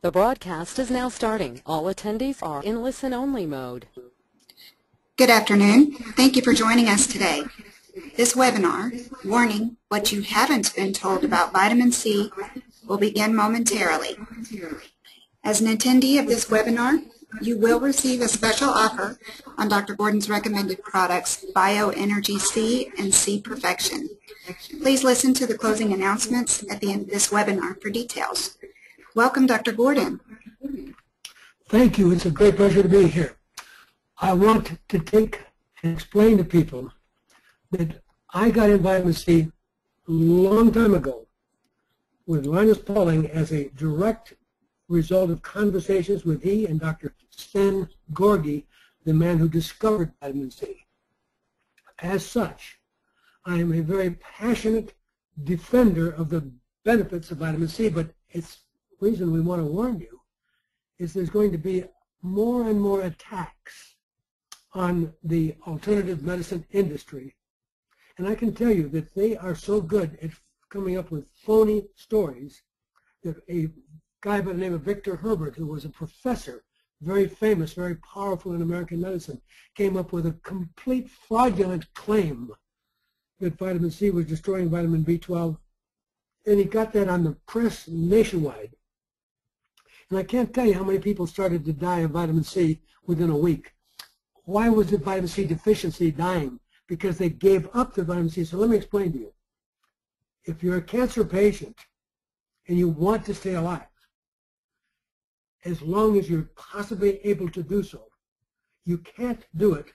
The broadcast is now starting. All attendees are in listen-only mode. Good afternoon. Thank you for joining us today. This webinar, Warning, What You Haven't Been Told About Vitamin C, will begin momentarily. As an attendee of this webinar, you will receive a special offer on Dr. Gordon's recommended products, BioEnergy C and C Perfection. Please listen to the closing announcements at the end of this webinar for details. Welcome, Dr. Gordon. Thank you. It's a great pleasure to be here. I want to take and explain to people that I got in vitamin C a long time ago with Linus Pauling as a direct result of conversations with he and Dr. Sten Gorgi, the man who discovered vitamin C. As such, I am a very passionate defender of the benefits of vitamin C, but it's the reason we want to warn you is there's going to be more and more attacks on the alternative medicine industry. And I can tell you that they are so good at coming up with phony stories that a guy by the name of Victor Herbert, who was a professor, very famous, very powerful in American medicine, came up with a complete fraudulent claim that vitamin C was destroying vitamin B12. And he got that on the press nationwide. And I can't tell you how many people started to die of vitamin C within a week. Why was it vitamin C deficiency dying? Because they gave up the vitamin C. So let me explain to you. If you're a cancer patient and you want to stay alive, as long as you're possibly able to do so, you can't do it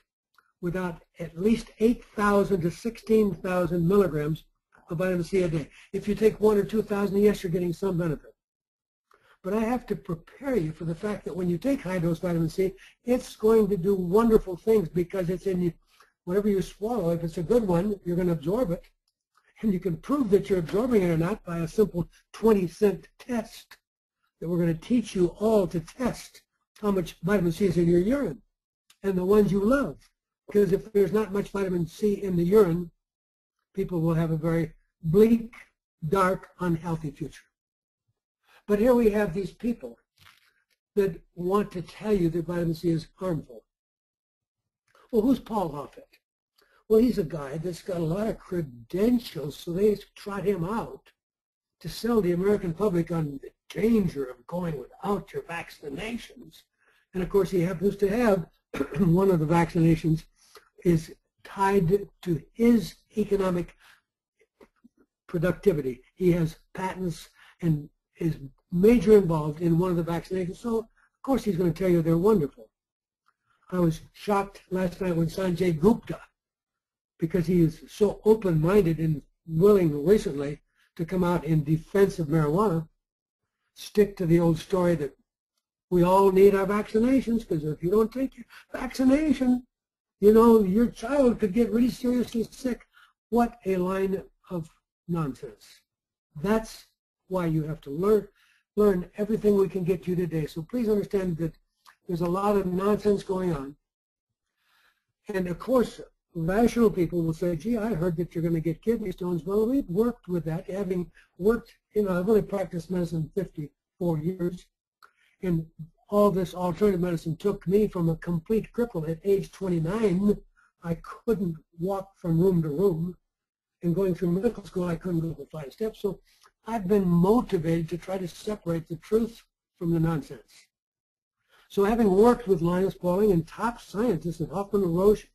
without at least 8,000 to 16,000 milligrams of vitamin C a day. If you take 1,000 or 2,000, yes, you're getting some benefit. But I have to prepare you for the fact that when you take high-dose vitamin C, it's going to do wonderful things because it's in whatever you swallow. If it's a good one, you're going to absorb it. And you can prove that you're absorbing it or not by a simple 20-cent test that we're going to teach you all to test how much vitamin C is in your urine and the ones you love. Because if there's not much vitamin C in the urine, people will have a very bleak, dark, unhealthy future. But here we have these people that want to tell you that vitamin C is harmful. Well, who's Paul Offit? Well, he's a guy that's got a lot of credentials, so they trot him out to sell the American public on the danger of going without your vaccinations. And of course, he happens to have one of the vaccinations is tied to his economic productivity. He has patents and is major involved in one of the vaccinations. So, of course, he's going to tell you they're wonderful. I was shocked last night when Sanjay Gupta, because he is so open-minded and willing recently to come out in defense of marijuana, stick to the old story that we all need our vaccinations because if you don't take your vaccination, you know, your child could get really seriously sick. What a line of nonsense. That's why you have to learn everything we can get you today. So please understand that there's a lot of nonsense going on. And of course, rational people will say, gee, I heard that you're going to get kidney stones. Well, we've worked with that. Having worked, I've only practiced medicine 54 years. And all this alternative medicine took me from a complete cripple at age 29. I couldn't walk from room to room. And going through medical school, I couldn't go the 5 steps. So I've been motivated to try to separate the truth from the nonsense. So having worked with Linus Pauling and top scientists at Hoffman and Roche,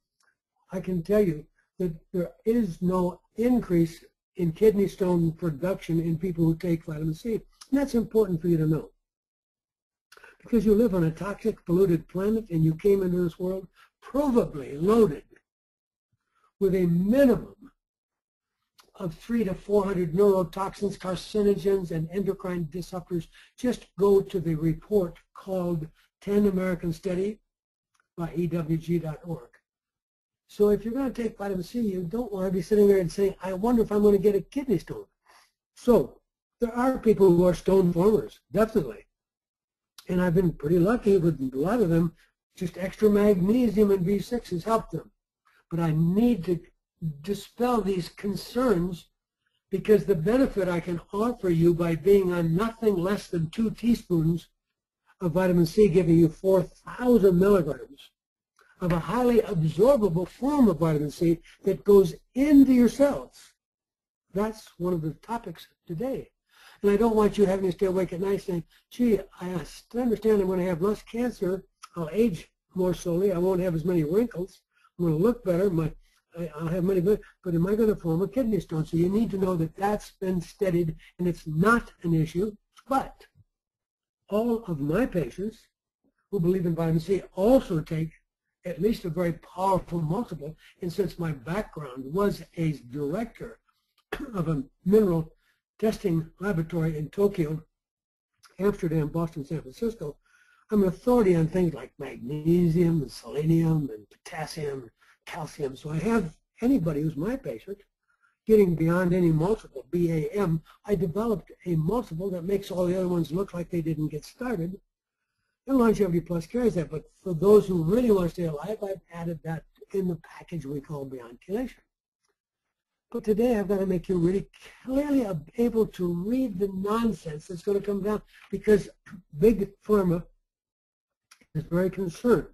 I can tell you that there is no increase in kidney stone production in people who take vitamin C. And that's important for you to know. Because you live on a toxic, polluted planet and you came into this world probably loaded with a minimum of 300 to 400 neurotoxins, carcinogens, and endocrine disruptors. Just go to the report called 10 American Study by EWG.org. So if you're going to take vitamin C, you don't want to be sitting there and saying, I wonder if I'm going to get a kidney stone. So there are people who are stone formers, definitely. And I've been pretty lucky with a lot of them. Just extra magnesium and B6 has helped them. But I need to dispel these concerns because the benefit I can offer you by being on nothing less than 2 teaspoons of vitamin C giving you 4,000 milligrams of a highly absorbable form of vitamin C that goes into your cells. That's one of the topics today. And I don't want you having to stay awake at night saying, gee, I understand I'm going to have less cancer, I'll age more slowly, I won't have as many wrinkles, I'm going to look better, I'll have many, but am I going to form a kidney stone? So you need to know that that's been studied and it's not an issue. But all of my patients who believe in vitamin C also take at least a very powerful multiple. And since my background was a director of a mineral testing laboratory in Tokyo, Amsterdam, Boston, San Francisco, I'm an authority on things like magnesium and selenium and potassium, calcium. So I have anybody who's my patient getting beyond any multiple, BAM. I developed a multiple that makes all the other ones look like they didn't get started. And Longevity Plus carries that. But for those who really want to stay alive, I've added that in the package we call Beyond Chelation. But today I've got to make you really clearly able to read the nonsense that's going to come down, because Big Pharma is very concerned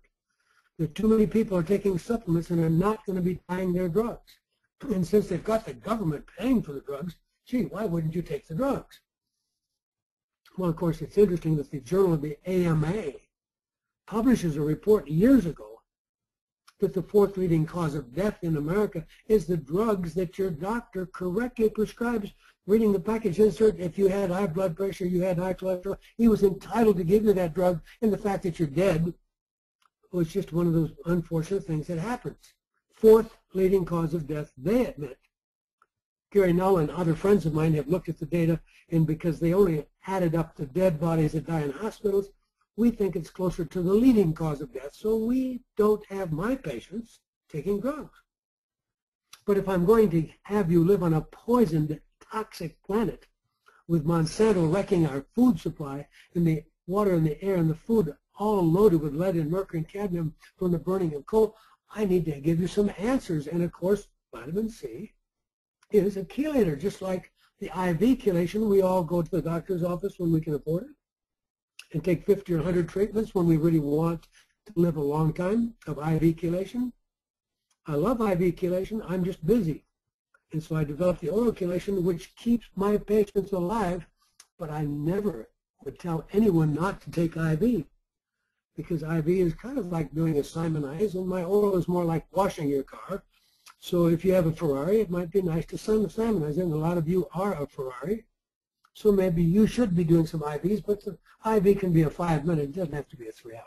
that too many people are taking supplements and are not going to be buying their drugs. And since they've got the government paying for the drugs, gee, why wouldn't you take the drugs? Well, of course, it's interesting that the Journal of the AMA publishes a report years ago that the fourth leading cause of death in America is the drugs that your doctor correctly prescribes. Reading the package insert, if you had high blood pressure, you had high cholesterol, he was entitled to give you that drug, and the fact that you're dead was just one of those unfortunate things that happens. Fourth leading cause of death, they admit. Gary Null and other friends of mine have looked at the data, and because they only added up the dead bodies that die in hospitals, we think it's closer to the leading cause of death. So we don't have my patients taking drugs. But if I'm going to have you live on a poisoned, toxic planet with Monsanto wrecking our food supply and the water and the air and the food all loaded with lead and mercury and cadmium from the burning of coal, I need to give you some answers. And of course, vitamin C is a chelator, just like the IV chelation. We all go to the doctor's office when we can afford it and take 50 or 100 treatments when we really want to live a long time of IV chelation. I love IV chelation. I'm just busy. And so I developed the oral chelation, which keeps my patients alive, but I never would tell anyone not to take IV, because IV is kind of like doing a Simonize, and my oral is more like washing your car. So if you have a Ferrari, it might be nice to Simonize it, and a lot of you are a Ferrari. So maybe you should be doing some IVs, but the IV can be a 5-minute, it doesn't have to be a 3-hour.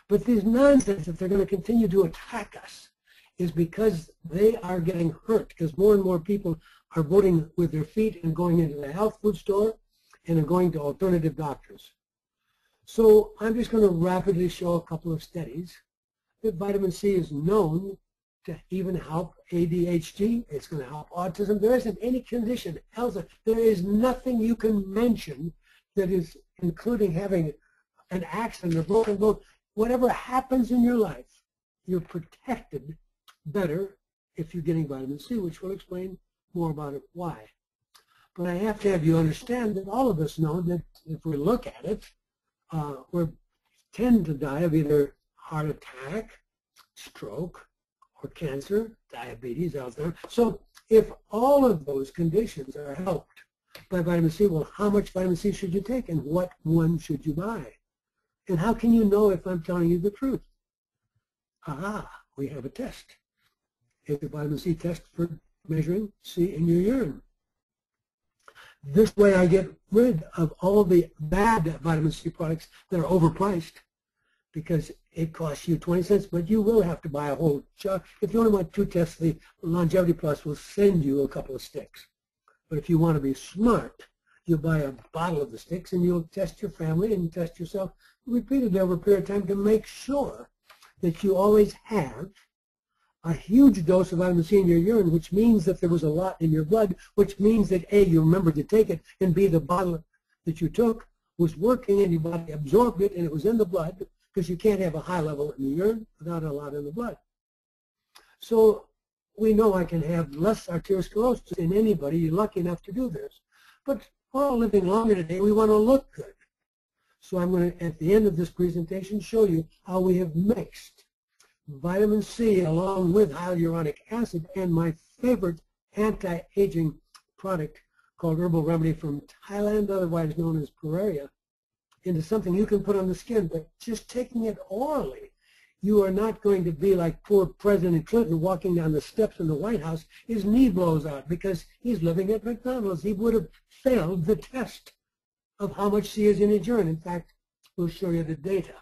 But these nonsense, if they're going to continue to attack us, is because they are getting hurt, because more and more people are voting with their feet and going into the health food store and are going to alternative doctors. So I'm just going to rapidly show a couple of studies that vitamin C is known to even help ADHD. It's going to help autism. There isn't any condition else. There is nothing you can mention that is, including having an accident or broken bone. Whatever happens in your life, you're protected better if you're getting vitamin C, which we'll explain more about it why. But I have to have you understand that all of us know that if we look at it, we tend to die of either heart attack, stroke, or cancer, diabetes, Alzheimer's. So if all of those conditions are helped by vitamin C, well, how much vitamin C should you take, and what one should you buy? And how can you know if I'm telling you the truth? We have a test. It's a vitamin C test for measuring C in your urine. This way I get rid of all the bad vitamin C products that are overpriced, because it costs you 20 cents, but you will have to buy a whole jar. If you only want 2 tests, the Longevity Plus will send you a couple of sticks. But if you want to be smart, you'll buy a bottle of the sticks and you'll test your family and test yourself repeatedly over a period of time to make sure that you always have a huge dose of vitamin C in your urine, which means that there was a lot in your blood, which means that A, you remembered to take it, and B, the bottle that you took was working and your body absorbed it and it was in the blood, because you can't have a high level in the urine without a lot in the blood. So we know I can have less arteriosclerosis in anybody lucky enough to do this. But we're all living longer today. We want to look good. So I'm going to, at the end of this presentation, show you how we have mixed vitamin C along with hyaluronic acid and my favorite anti-aging product called Herbal Remedy from Thailand, otherwise known as Pereira, into something you can put on the skin. But just taking it orally, you are not going to be like poor President Clinton walking down the steps in the White House. His knee blows out because he's living at McDonald's. He would have failed the test of how much C is in his urine. In fact, we'll show you the data.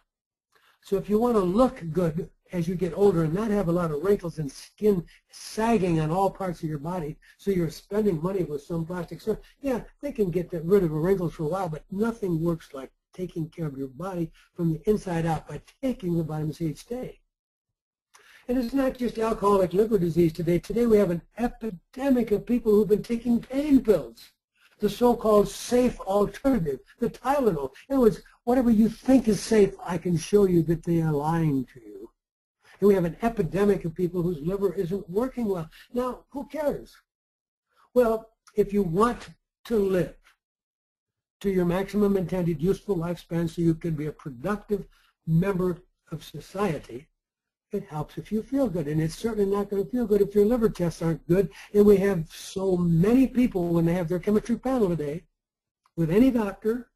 So if you want to look good as you get older and not have a lot of wrinkles and skin sagging on all parts of your body, so you're spending money with some plastic surgery, yeah, they can get rid of the wrinkles for a while, but nothing works like taking care of your body from the inside out by taking the vitamin C each day. And it's not just alcoholic liver disease today. Today we have an epidemic of people who've been taking pain pills, the so-called safe alternative, the Tylenol. In other words, whatever you think is safe, I can show you that they are lying to you. And we have an epidemic of people whose liver isn't working well. Now, who cares? Well, if you want to live to your maximum intended useful lifespan so you can be a productive member of society, it helps if you feel good. And it's certainly not going to feel good if your liver tests aren't good. And we have so many people, when they have their chemistry panel today, with any doctor,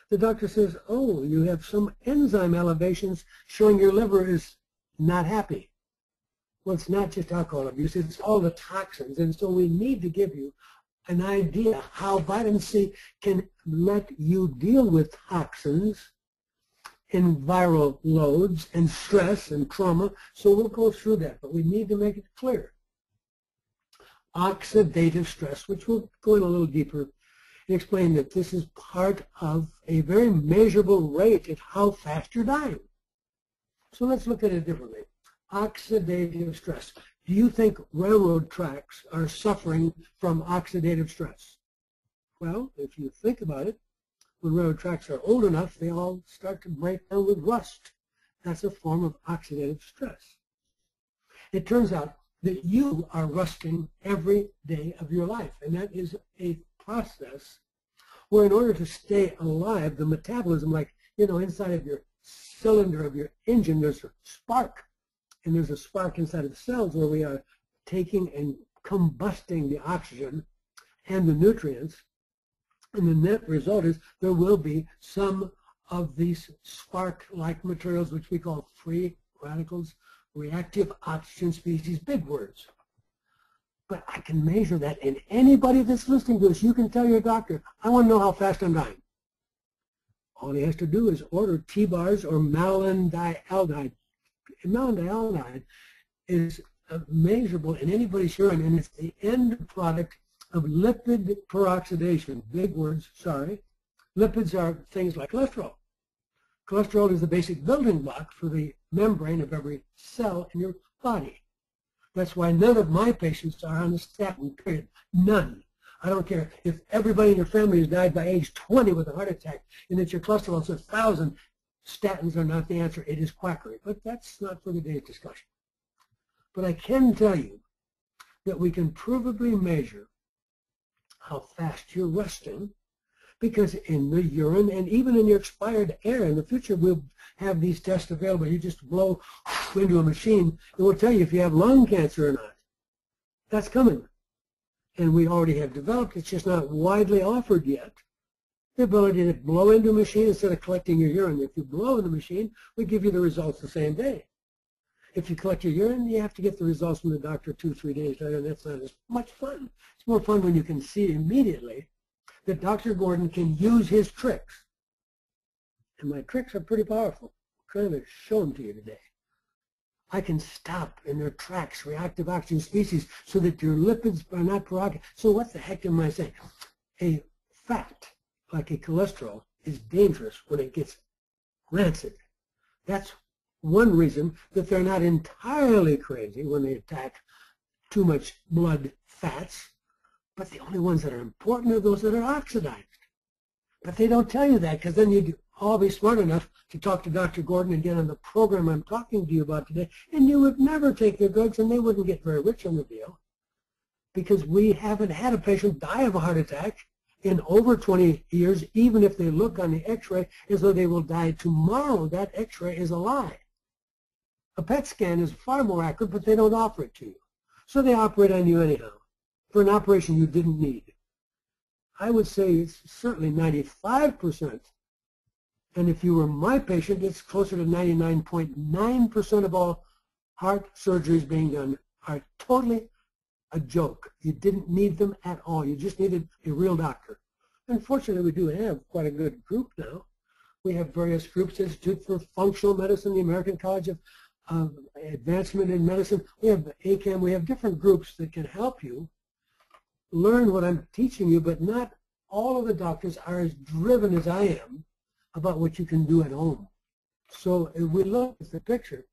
the doctor says, oh, you have some enzyme elevations showing your liver is not happy. Well, it's not just alcohol abuse, it's all the toxins. And so we need to give you an idea how vitamin C can let you deal with toxins in viral loads and stress and trauma. So we'll go through that, but we need to make it clear. Oxidative stress, which we'll go in a little deeper and explain that this is part of a very measurable rate at how fast you're dying. So let's look at it differently. Oxidative stress. Do you think railroad tracks are suffering from oxidative stress? Well, if you think about it, when railroad tracks are old enough, they all start to break down with rust. That's a form of oxidative stress. It turns out that you are rusting every day of your life, and that is a process where in order to stay alive, the metabolism, like, inside of your cylinder of your engine, there's a spark. And there's a spark inside of the cells where we are taking and combusting the oxygen and the nutrients. And the net result is there will be some of these spark-like materials, which we call free radicals, reactive oxygen species, big words. But I can measure that, and anybody that's listening to this, you can tell your doctor, I want to know how fast I'm dying. All he has to do is order T-bars or malandialdehyde. Malandialdehyde is measurable in anybody's urine, and it's the end product of lipid peroxidation. Big words, sorry. Lipids are things like cholesterol. Cholesterol is the basic building block for the membrane of every cell in your body. That's why none of my patients are on a statin, period. None. I don't care if everybody in your family has died by age 20 with a heart attack and that your cholesterol is 1,000. Statins are not the answer. It is quackery. But that's not for today's discussion. But I can tell you that we can provably measure how fast you're rusting, because in the urine and even in your expired air in the future, we'll have these tests available. You just blow into a machine, it will tell you if you have lung cancer or not. That's coming. And we already have developed, it's just not widely offered yet, the ability to blow into a machine instead of collecting your urine. If you blow in the machine, we give you the results the same day. If you collect your urine, you have to get the results from the doctor 2-3 days later, and that's not as much fun. It's more fun when you can see immediately that Dr. Gordon can use his tricks. And my tricks are pretty powerful. I'm trying to show them to you today. I can stop in their tracks reactive oxygen species so that your lipids are not peroxide. So what the heck am I saying? A fat, like a cholesterol, is dangerous when it gets rancid. That's one reason that they're not entirely crazy when they attack too much blood fats, but the only ones that are important are those that are oxidized. But they don't tell you that, because then you'd all be smart enough to talk to Dr. Gordon and get on the program I'm talking to you about today, and you would never take their drugs, and they wouldn't get very rich on the deal, because we haven't had a patient die of a heart attack in over 20 years, even if they look on the x-ray as though they will die tomorrow, that x-ray is a lie. A PET scan is far more accurate, but they don't offer it to you. So they operate on you anyhow, for an operation you didn't need. I would say it's certainly 95%. And if you were my patient, it's closer to 99.9% of all heart surgeries being done are totally a joke. You didn't need them at all. You just needed a real doctor. Unfortunately, we do have quite a good group now. We have various groups, Institute for Functional Medicine, the American College of Advancement in Medicine. We have ACAM. We have different groups that can help you learn what I'm teaching you, but not all of the doctors are as driven as I am about what you can do at home. So if we look at the picture,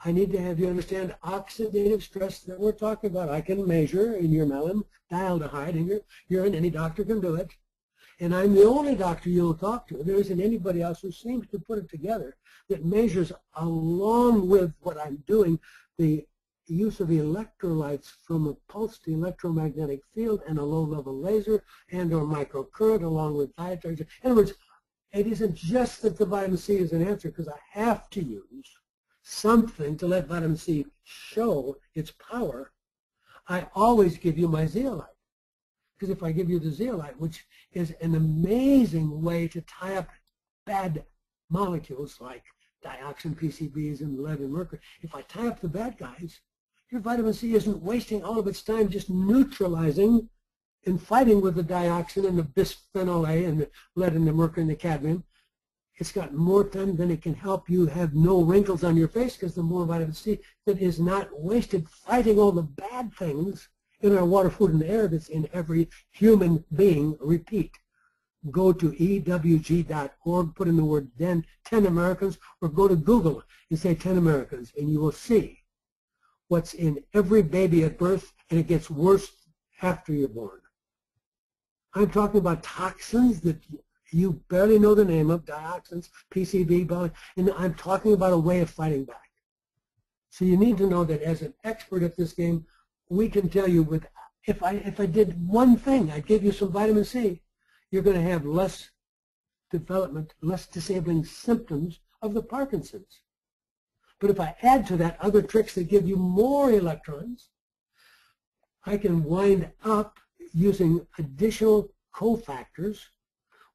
I need to have you understand oxidative stress that we're talking about. I can measure in your melon dialdehyde in your urine. Any doctor can do it. And I'm the only doctor you'll talk to. There isn't anybody else who seems to put it together that measures, along with what I'm doing, the use of electrolytes from a pulsed electromagnetic field and a low-level laser and or microcurrent along with dietary. In other words, it isn't just that the vitamin C is an answer, because I have to use something to let vitamin C show its power. I always give you my zeolite. Because if I give you the zeolite, which is an amazing way to tie up bad molecules like dioxin, PCBs, and lead and mercury, if I tie up the bad guys, your vitamin C isn't wasting all of its time just neutralizing and fighting with the dioxin and the bisphenol A and the lead and the mercury and the cadmium. It's got more time than it can help you have no wrinkles on your face, because the more vitamin C that is not wasted fighting all the bad things in our water, food, and air that's in every human being. Repeat. Go to EWG.org, put in the word 10 Americans, or go to Google and say 10 Americans, and you will see what's in every baby at birth, and it gets worse after you're born. I'm talking about toxins that you barely know the name of, dioxins, PCB, and I'm talking about a way of fighting back. So you need to know that as an expert at this game, we can tell you with, if I did one thing, I give you some vitamin C, you're going to have less development, less disabling symptoms of the Parkinson's. But if I add to that other tricks that give you more electrons, I can wind up using additional cofactors,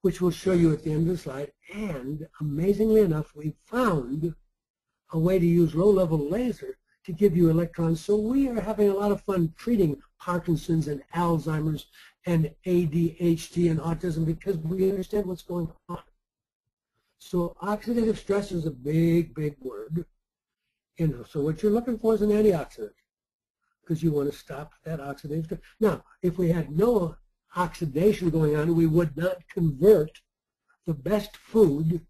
which we'll show you at the end of the slide. And amazingly enough, we found a way to use low-level laser to give you electrons. So we are having a lot of fun treating Parkinson's and Alzheimer's and ADHD and autism, because we understand what's going on. So oxidative stress is a big, big word. So what you're looking for is an antioxidant, because you want to stop that oxidative stress. Now, if we had no oxidation going on, we would not convert the best food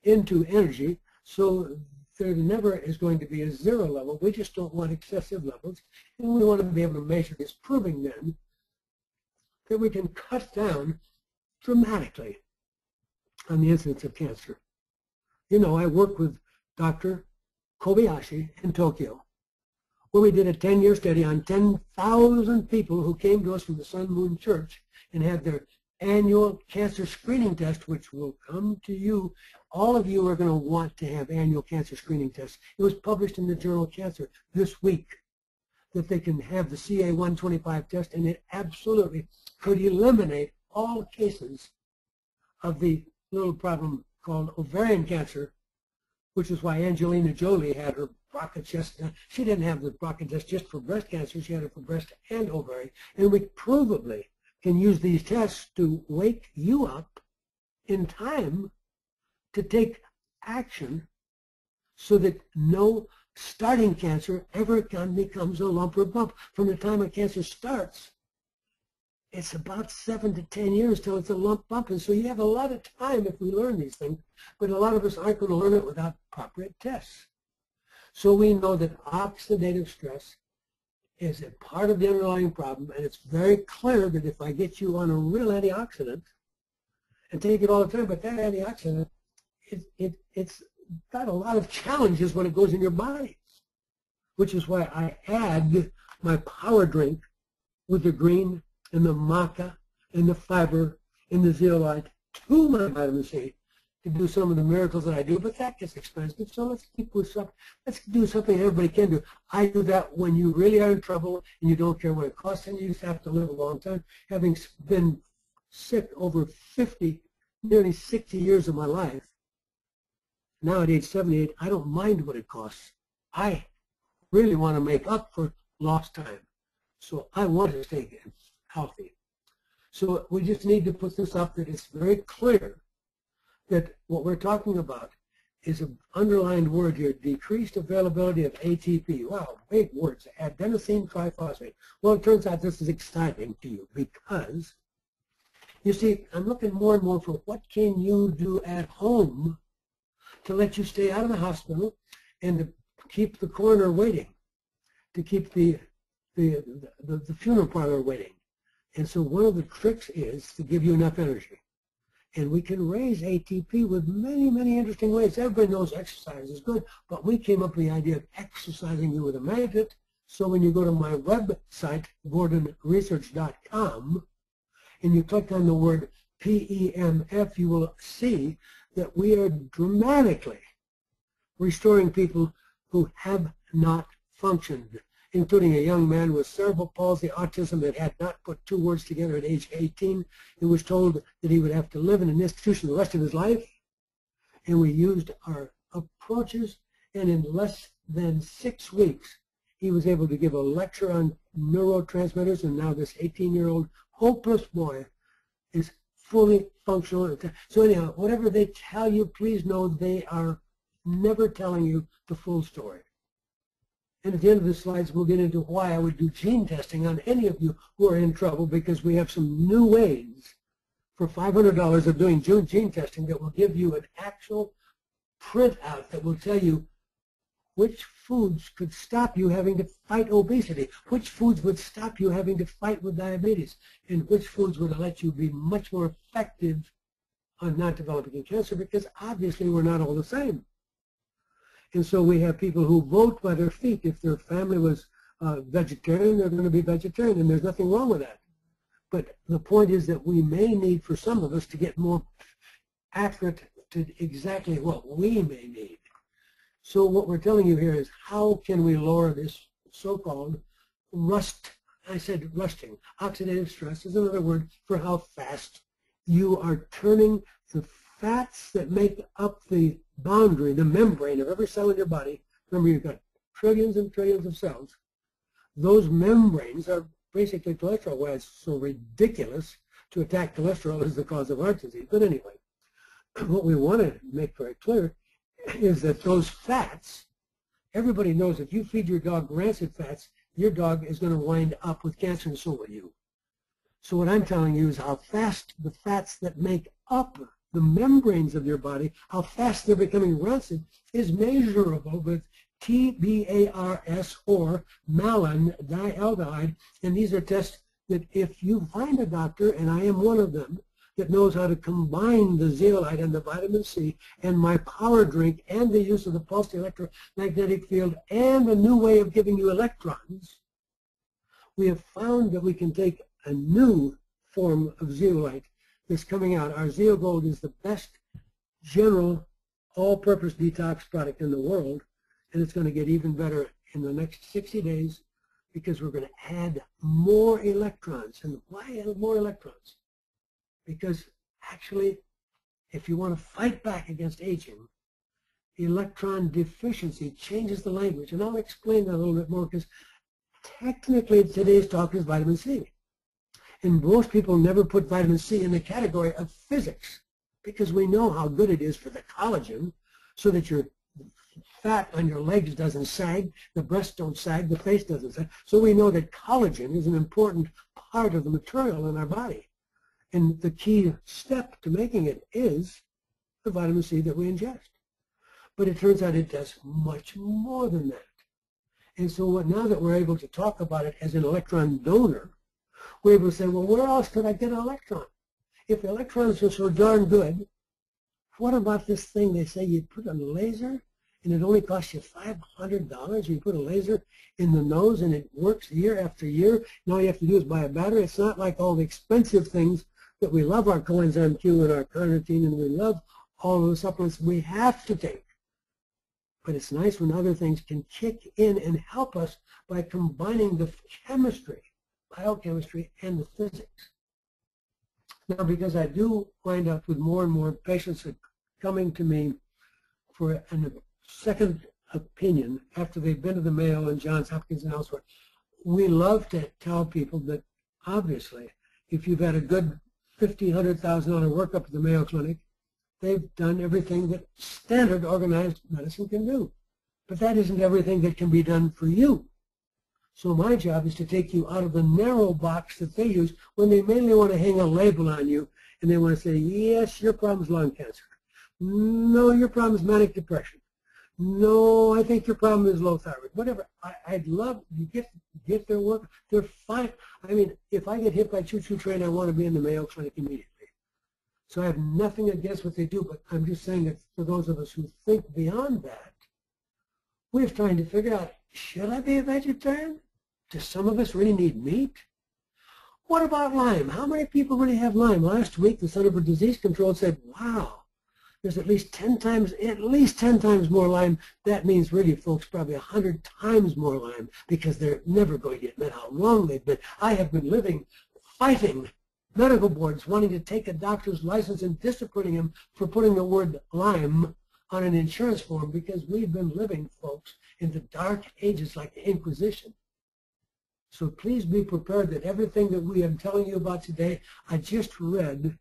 into energy, so there never is going to be a zero level. We just don't want excessive levels, and we want to be able to measure this, proving then that we can cut down dramatically on the incidence of cancer. You know, I worked with Dr. Kobayashi in Tokyo, where we did a 10-year study on 10,000 people who came to us from the Sun Moon Church and had their annual cancer screening test, which will come to you. All of you are going to want to have annual cancer screening tests. It was published in the Journal of Cancer this week that they can have the CA-125 test, and it absolutely could eliminate all cases of the little problem called ovarian cancer, which is why Angelina Jolie had her BRCA test. She didn't have the BRCA test just for breast cancer. She had it for breast and ovarian. And we provably can use these tests to wake you up in time to take action so that no starting cancer ever becomes a lump or bump. From the time a cancer starts, it's about 7 to 10 years till it's a lump bump. And so you have a lot of time if we learn these things, but a lot of us aren't going to learn it without proper tests. So we know that oxidative stress is a part of the underlying problem, and it's very clear that if I get you on a real antioxidant and take it all the time, but that antioxidant, it's got a lot of challenges when it goes in your body, which is why I add my power drink with the green and the maca and the fiber in the zeolite to my vitamin C to do some of the miracles that I do, but that gets expensive, so let's keep with something. Let's do something everybody can do. I do that when you really are in trouble and you don't care what it costs, and you just have to live a long time. Having been sick over 50, nearly 60 years of my life, now at age 78, I don't mind what it costs. I really want to make up for lost time. So I want to stay healthy. So we just need to put this up that it's very clear that what we're talking about is an underlined word here, decreased availability of ATP. Wow, big words, adenosine triphosphate. Well, it turns out this is exciting to you because, you see, I'm looking more and more for what can you do at home to let you stay out of the hospital and to keep the coroner waiting, to keep the funeral parlor waiting. And so one of the tricks is to give you enough energy. And we can raise ATP with many, many interesting ways. Everybody knows exercise is good, but we came up with the idea of exercising you with a magnet. So when you go to my website, gordonresearch.com, and you click on the word PEMF, you will see that we are dramatically restoring people who have not functioned, including a young man with cerebral palsy, autism, that had not put 2 words together at age 18. He was told that he would have to live in an institution the rest of his life. And we used our approaches, and in less than 6 weeks, he was able to give a lecture on neurotransmitters, and now this 18-year-old hopeless boy is fully functional. So anyhow, whatever they tell you, please know they are never telling you the full story. And at the end of the slides, we'll get into why I would do gene testing on any of you who are in trouble, because we have some new ways for $500 of doing gene testing that will give you an actual printout that will tell you which foods could stop you having to fight obesity, which foods would stop you having to fight with diabetes, and which foods would let you be much more effective on not developing cancer, because obviously we're not all the same. And so we have people who vote by their feet. If their family was vegetarian, they're going to be vegetarian, and there's nothing wrong with that. But the point is that we may need, for some of us, to get more accurate to exactly what we may need. So what we're telling you here is, how can we lower this so-called rust? I said rusting. Oxidative stress is another word for how fast you are turning the fats that make up the boundary, the membrane of every cell in your body. Remember, you've got trillions and trillions of cells. Those membranes are basically cholesterol. Why it's so ridiculous to attack cholesterol as the cause of heart disease. But anyway, what we want to make very clear is that those fats, everybody knows if you feed your dog rancid fats, your dog is going to wind up with cancer, and so will you. So what I'm telling you is how fast the fats that make up the membranes of your body, how fast they're becoming rancid, is measurable with TBARS, or malondialdehyde. And these are tests that if you find a doctor, and I am one of them, that knows how to combine the zeolite and the vitamin C and my power drink and the use of the pulsed electromagnetic field and a new way of giving you electrons, we have found that we can take a new form of zeolite that's coming out. Our ZeoGold is the best general all-purpose detox product in the world, and it's going to get even better in the next 60 days because we're going to add more electrons. And why more electrons? Because actually, if you want to fight back against aging, electron deficiency changes the language. And I'll explain that a little bit more, because technically today's talk is vitamin C. And most people never put vitamin C in the category of physics, because we know how good it is for the collagen, so that your fat on your legs doesn't sag, the breasts don't sag, the face doesn't sag. So we know that collagen is an important part of the material in our body. And the key step to making it is the vitamin C that we ingest. But it turns out it does much more than that. And so now that we're able to talk about it as an electron donor, we're able to say, well, where else could I get an electron? If electrons are so darn good, what about this thing they say you put a laser and it only costs you $500? You put a laser in the nose and it works year after year, and all you have to do is buy a battery. It's not like all the expensive things that we love our coenzyme Q and our carnitine, and we love all those supplements we have to take. But it's nice when other things can kick in and help us by combining the chemistry, biochemistry, and the physics. Now, because I do wind up with more and more patients that coming to me for a second opinion after they've been to the Mayo and Johns Hopkins and elsewhere, we love to tell people that obviously if you've had a good $50,000, $100,000 workup at the Mayo Clinic, they've done everything that standard organized medicine can do. But that isn't everything that can be done for you. So my job is to take you out of the narrow box that they use when they mainly want to hang a label on you and they want to say, yes, your problem is lung cancer. No, your problem is manic depression. No, I think your problem is low thyroid. Whatever. I'd love you get their work. They're fine. I mean, if I get hit by choo-choo train, I want to be in the Mayo Clinic immediately. So I have nothing against what they do, but I'm just saying that for those of us who think beyond that, we're trying to figure out, should I be a vegetarian? Do some of us really need meat? What about Lyme? How many people really have Lyme? Last week, the Center for Disease Control said, wow, there's at least 10 times more Lyme. That means really, folks, probably 100 times more Lyme because they're never going to admit how wrong they've been. I have been living, fighting medical boards wanting to take a doctor's license and disciplining him for putting the word Lyme on an insurance form because we've been living, folks, in the dark ages like the Inquisition. So please be prepared that everything that we are telling you about today, I just read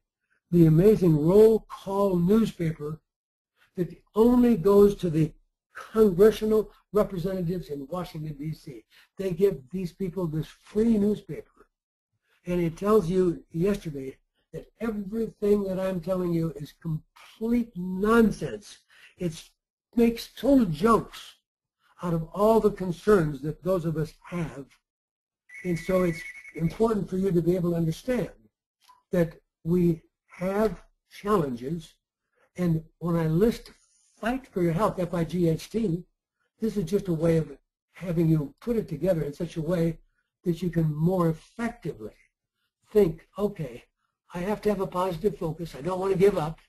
the amazing roll call newspaper that only goes to the congressional representatives in Washington, D.C. They give these people this free newspaper. And it tells you yesterday that everything that I'm telling you is complete nonsense. It makes total jokes out of all the concerns that those of us have. And so it's important for you to be able to understand that we have challenges. And when I list Fight for Your Health, F-I-G-H-T, this is just a way of having you put it together in such a way that you can more effectively think, okay, I have to have a positive focus. I don't want to give up.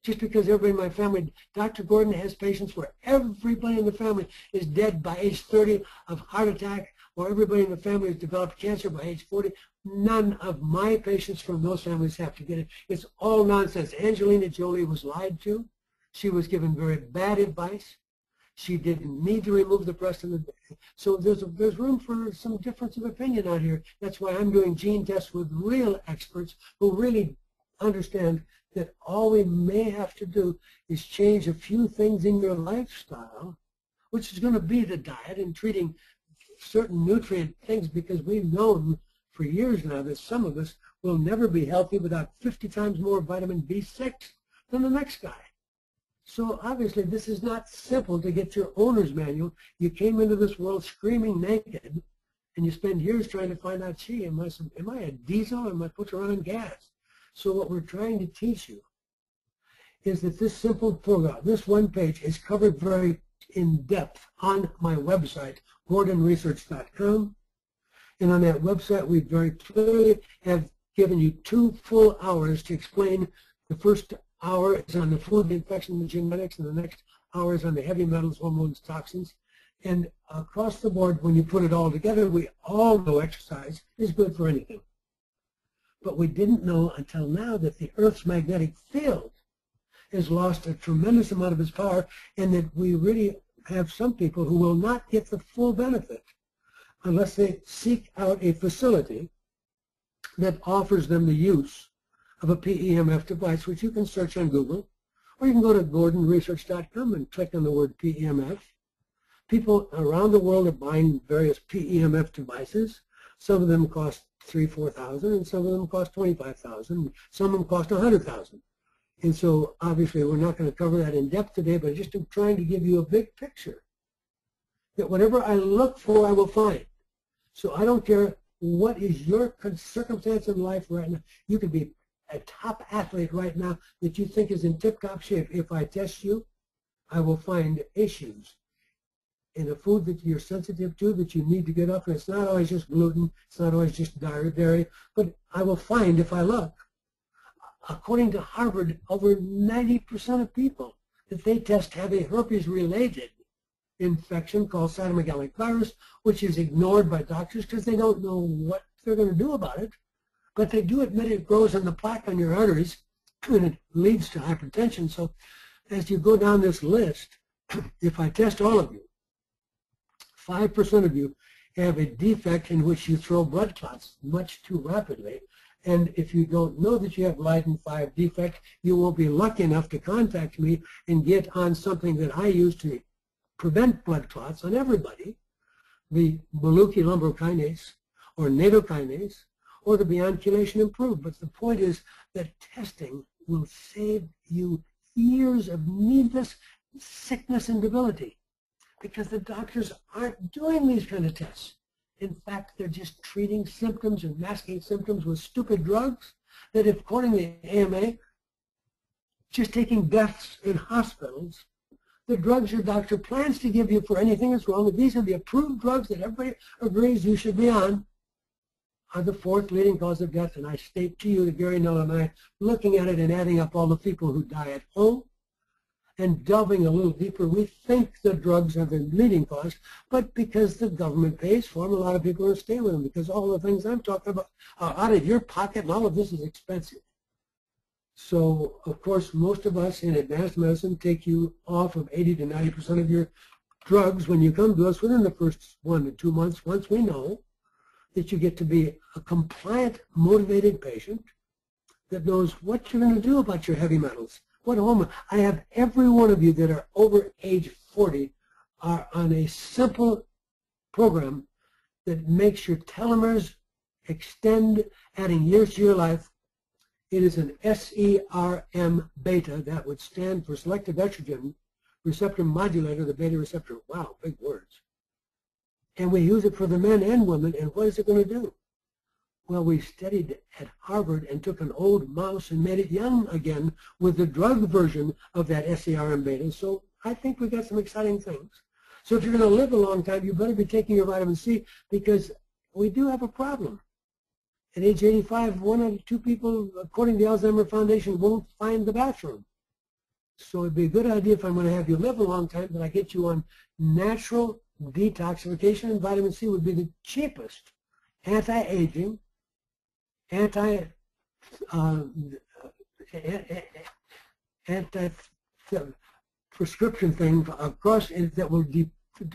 Just because everybody in my family, Dr. Gordon has patients where everybody in the family is dead by age 30 of heart attack, or everybody in the family has developed cancer by age 40. None of my patients from those families have to get it. It's all nonsense. Angelina Jolie was lied to. She was given very bad advice. She didn't need to remove the breast. So there's room for some difference of opinion out here. That's why I'm doing gene tests with real experts who really understand that all we may have to do is change a few things in your lifestyle, which is going to be the diet and treating certain nutrient things, because we've known for years now that some of us will never be healthy without 50 times more vitamin B6 than the next guy. So obviously this is not simple to get your owner's manual. You came into this world screaming naked, and you spend years trying to find out, gee, am I a diesel or am I put to run on gas? So what we're trying to teach you is that this simple program, this one page, is covered very in depth on my website, gordonresearch.com. And on that website, we very clearly have given you 2 full hours to explain. The first hour is on the food, infection, and genetics, and the next hour is on the heavy metals, hormones, toxins. And across the board, when you put it all together, we all know exercise is good for anything. But we didn't know until now that the Earth's magnetic field has lost a tremendous amount of its power, and that we really have some people who will not get the full benefit unless they seek out a facility that offers them the use of a PEMF device, which you can search on Google, or you can go to gordonresearch.com and click on the word PEMF. People around the world are buying various PEMF devices. Some of them cost $3,000, $4,000, and some of them cost $25,000. Some of them cost $100,000. And so obviously we're not going to cover that in depth today, but just I'm trying to give you a big picture that whatever I look for, I will find. So I don't care what is your circumstance in life right now. You could be a top athlete right now that you think is in tip-top shape. If I test you, I will find issues in a food that you're sensitive to, that you need to get off. And it's not always just gluten. It's not always just dairy, but I will find, if I look, according to Harvard, over 90% of people that they test have a herpes-related infection called cytomegalic virus, which is ignored by doctors because they don't know what they're going to do about it. But they do admit it grows in the plaque on your arteries, and it leads to hypertension. So as you go down this list, if I test all of you, 5% of you have a defect in which you throw blood clots much too rapidly. And if you don't know that you have Leiden 5 defect, you won't be lucky enough to contact me and get on something that I use to prevent blood clots on everybody, the Maluki lumbrokinase or nattokinase, or the bioinculation improved. But the point is that testing will save you years of needless sickness and debility because the doctors aren't doing these kind of tests. In fact, they're just treating symptoms and masking symptoms with stupid drugs that, according to the AMA, just taking deaths in hospitals. The drugs your doctor plans to give you for anything that's wrong, these are the approved drugs that everybody agrees you should be on, are the 4th leading cause of death. And I state to you that Gary Null and I, looking at it and adding up all the people who die at home and delving a little deeper, we think the drugs are the leading cause, but because the government pays for them, a lot of people are going to stay with them because all the things I'm talking about are out of your pocket and all of this is expensive. So, of course, most of us in advanced medicine take you off of 80 to 90% of your drugs when you come to us within the first 1 to 2 months, once we know that you get to be a compliant, motivated patient that knows what you're going to do about your heavy metals. What hormone? I have every one of you that are over age 40 are on a simple program that makes your telomeres extend, adding years to your life. It is an SERM beta, that would stand for selective estrogen receptor modulator, the beta receptor. Wow, big words. And we use it for the men and women, and what is it going to do? Well, we studied at Harvard and took an old mouse and made it young again with the drug version of that SERM beta. So I think we got some exciting things. So if you're going to live a long time, you better be taking your vitamin C because we do have a problem. At age 85, 1 out of 2 people, according to the Alzheimer's Foundation, won't find the bathroom. So it'd be a good idea if I'm going to have you live a long time that I get you on natural detoxification, and vitamin C would be the cheapest anti-aging, anti-prescription thing across that will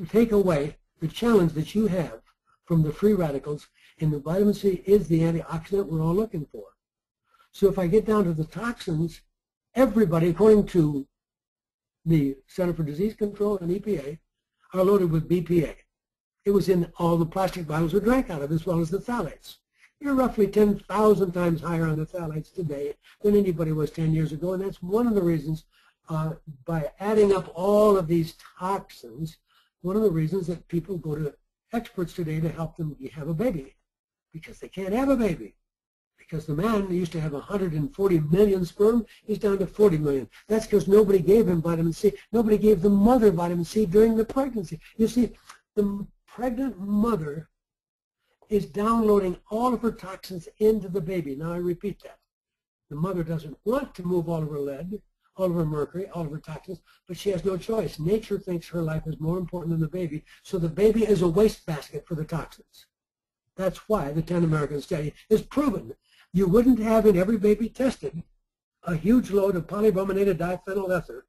take away the challenge that you have from the free radicals. And the vitamin C is the antioxidant we're all looking for. So if I get down to the toxins, everybody, according to the Center for Disease Control and EPA, are loaded with BPA. It was in all the plastic bottles we drank out of, as well as the phthalates. You're roughly 10,000 times higher on the phthalates today than anybody was 10 years ago, and that's one of the reasons, by adding up all of these toxins, one of the reasons that people go to experts today to help them have a baby, because they can't have a baby. Because the man used to have 140 million sperm, he's down to 40 million. That's because nobody gave him vitamin C. Nobody gave the mother vitamin C during the pregnancy. You see, the pregnant mother is downloading all of her toxins into the baby. Now I repeat that. The mother doesn't want to move all of her lead, all of her mercury, all of her toxins, but she has no choice. Nature thinks her life is more important than the baby, so the baby is a wastebasket for the toxins. That's why the 10 American study is proven. You wouldn't have in every baby tested a huge load of polybrominated diphenyl ether.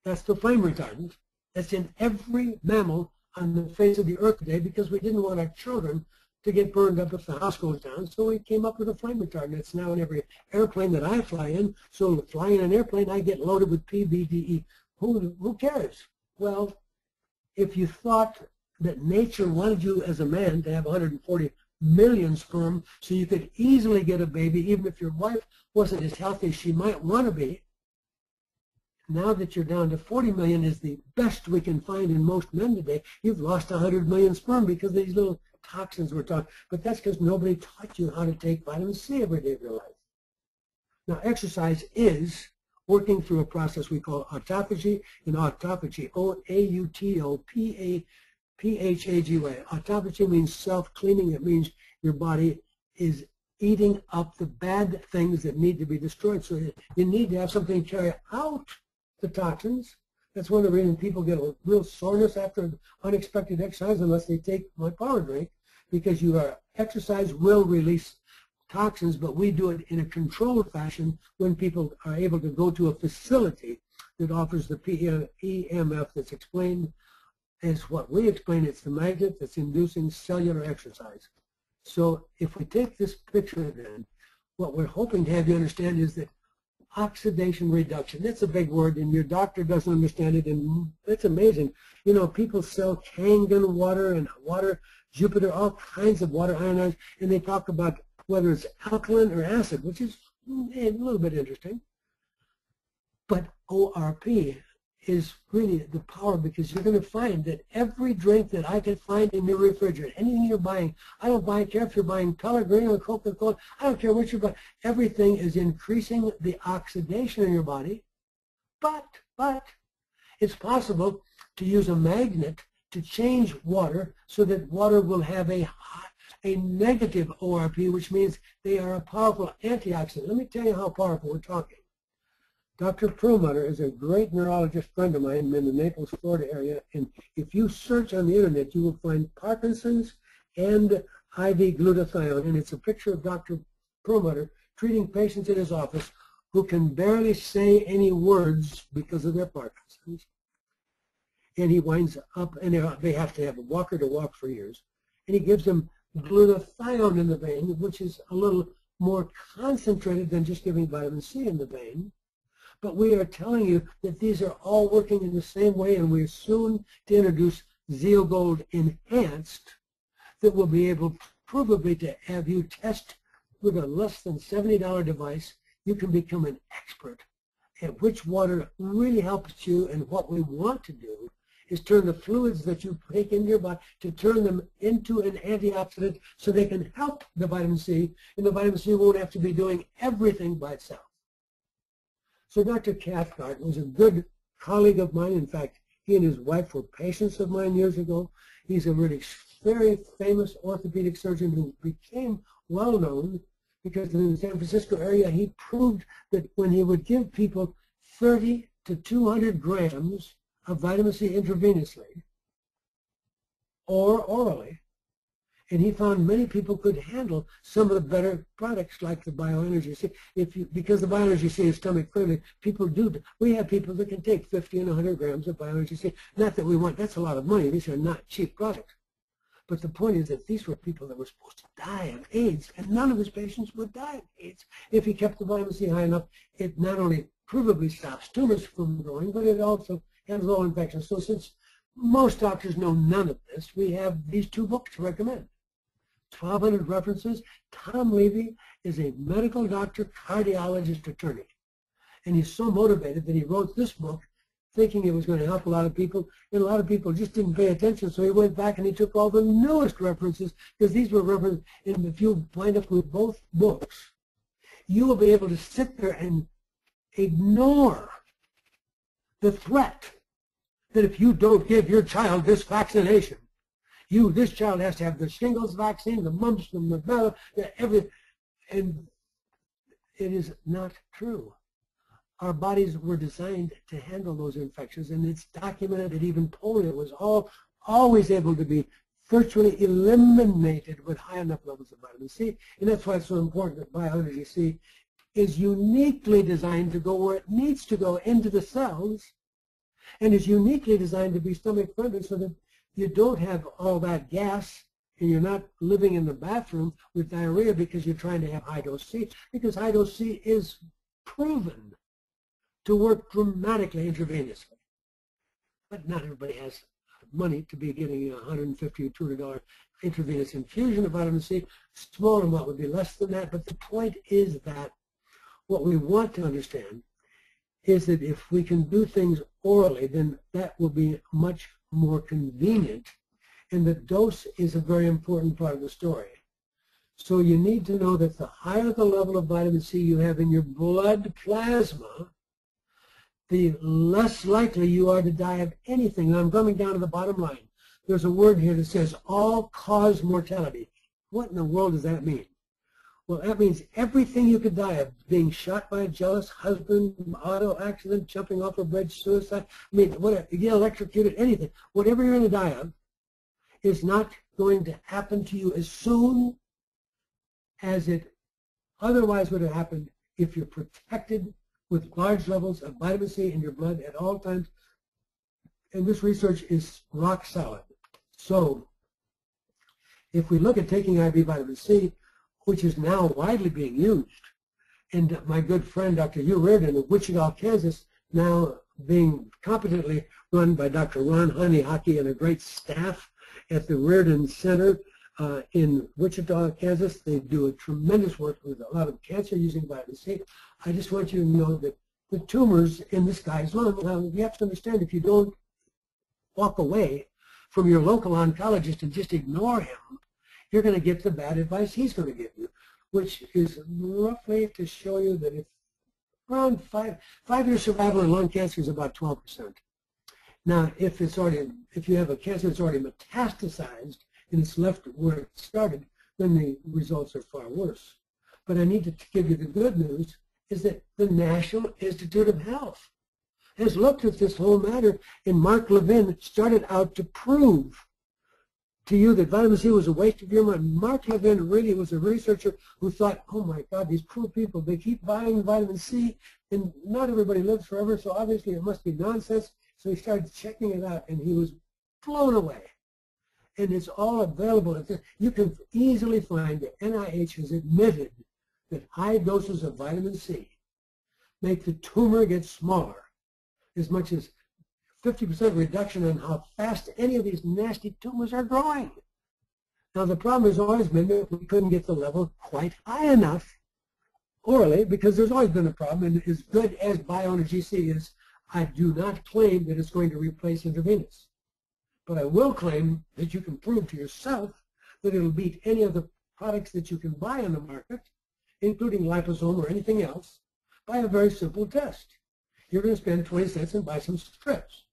That's the flame retardant. That's in every mammal on the face of the earth today because we didn't want our children to get burned up if the house goes down. So we came up with a flame retardant. It's now in every airplane that I fly in. So flying in an airplane, I get loaded with PBDE. Who cares? Well, if you thought that nature wanted you as a man to have 140 million sperm so you could easily get a baby even if your wife wasn't as healthy as she might want to be, now that you're down to 40 million is the best we can find in most men today. You've lost 100 million sperm because of these little toxins we're talking. But that's because nobody taught you how to take vitamin C every day of your life. Now exercise is working through a process we call autophagy, and autophagy, O-A-U-T-O-P-H-A-G-Y. Autophagy means self-cleaning. It means your body is eating up the bad things that need to be destroyed. So you need to have something to carry out the toxins. That's one of the reasons people get a real soreness after unexpected exercise unless they take my power drink, because exercise will release toxins, but we do it in a controlled fashion when people are able to go to a facility that offers the EMF that's explained as what we explain. It's the magnet that's inducing cellular exercise. So if we take this picture then, what we're hoping to have you understand is that oxidation reduction, that's a big word, and your doctor doesn't understand it, and it's amazing. You know, people sell Kangen water and water, Jupiter, all kinds of water ionized, and they talk about whether it's alkaline or acid, which is a little bit interesting. But ORP is really the power, because you're going to find that every drink that I can find in your refrigerator, anything you're buying, I don't care if you're buying Pellegrino or Coca-Cola, I don't care what you're buying, everything is increasing the oxidation in your body. But it's possible to use a magnet to change water so that water will have a negative ORP, which means they are a powerful antioxidant. Let me tell you how powerful we're talking. Dr. Perlmutter is a great neurologist friend of mine in the Naples, Florida area, and if you search on the internet, you will find Parkinson's and IV glutathione, and it's a picture of Dr. Perlmutter treating patients in his office who can barely say any words because of their Parkinson's. And he winds up, and they have to have a walker to walk for years, and he gives them glutathione in the vein, which is a little more concentrated than just giving vitamin C in the vein. But we are telling you that these are all working in the same way, and we are soon to introduce Zeogold Enhanced that will be able probably to have you test with a less than $70 device. You can become an expert at which water really helps you, and what we want to do is turn the fluids that you take into your body to turn them into an antioxidant so they can help the vitamin C, and the vitamin C won't have to be doing everything by itself. So Dr. Cathcart was a good colleague of mine. In fact, he and his wife were patients of mine years ago. He's a really very famous orthopedic surgeon who became well known because in the San Francisco area he proved that when he would give people 30 to 200 grams of vitamin C intravenously or orally, and he found many people could handle some of the better products like the Bioenergy C. Because the Bioenergy C is stomach friendly, people do. We have people that can take 50 and 100 grams of Bioenergy C. Not that we want, that's a lot of money. These are not cheap products. But the point is that these were people that were supposed to die of AIDS, and none of his patients would die of AIDS. If he kept the vitamin C high enough, it not only provably stops tumors from growing, but it also has low infections. So since most doctors know none of this, we have these two books to recommend. 1,200 references. Tom Levy is a medical doctor, cardiologist, attorney. And he's so motivated that he wrote this book thinking it was going to help a lot of people, and a lot of people just didn't pay attention, so he went back and he took all the newest references, because these were references, and if you wind up with both books, you will be able to sit there and ignore the threat that if you don't give your child this vaccination, this child has to have the shingles vaccine, the mumps, the rubella, everything. And it is not true. Our bodies were designed to handle those infections, and it's documented that even polio was always able to be virtually eliminated with high enough levels of vitamin C. And that's why it's so important that Bioenergy C is uniquely designed to go where it needs to go, into the cells, and is uniquely designed to be stomach friendly so that you don't have all that gas and you're not living in the bathroom with diarrhea because you're trying to have high-dose C, because high-dose C is proven to work dramatically intravenously. But not everybody has money to be getting a $150 or $200 intravenous infusion of vitamin C. Small amount would be less than that, but the point is that what we want to understand is that if we can do things orally, then that will be much more convenient, and the dose is a very important part of the story. So you need to know that the higher the level of vitamin C you have in your blood plasma, the less likely you are to die of anything. And I'm coming down to the bottom line. There's a word here that says all-cause mortality. What in the world does that mean? Well, that means everything you could die of, being shot by a jealous husband, auto accident, jumping off a bridge, suicide, I mean, whatever, you get electrocuted, anything, whatever you're going to die of is not going to happen to you as soon as it otherwise would have happened if you're protected with large levels of vitamin C in your blood at all times. And this research is rock solid. So if we look at taking IV vitamin C, which is now widely being used, and my good friend Dr. Hugh Reardon of Wichita, Kansas, now being competently run by Dr. Ron Honeyhockey and a great staff at the Reardon Center in Wichita, Kansas. They do a tremendous work with a lot of cancer using vitamin C. I just want you to know that the tumors in this guy's lung, now you have to understand, if you don't walk away from your local oncologist and just ignore him, you're going to get the bad advice he's going to give you, which is roughly to show you that if around 5-year survival in lung cancer is about 12%. Now, if you have a cancer that's already metastasized and it's left where it started, then the results are far worse. But I need to give you the good news is that the National Institute of Health has looked at this whole matter, and Mark Levin started out to prove to you that vitamin C was a waste of your money. Mark Levin really was a researcher who thought, oh my God, these poor people, they keep buying vitamin C, and not everybody lives forever, so obviously it must be nonsense. So he started checking it out, and he was blown away. And it's all available. You can easily find that NIH has admitted that high doses of vitamin C make the tumor get smaller, as much as 50% reduction in how fast any of these nasty tumors are growing. Now, the problem has always been that we couldn't get the level quite high enough orally, because there's always been a problem. And as good as Bioenergy C is, I do not claim that it's going to replace intravenous. But I will claim that you can prove to yourself that it'll beat any of the products that you can buy on the market, including liposome or anything else, by a very simple test. You're going to spend 20 cents and buy some strips.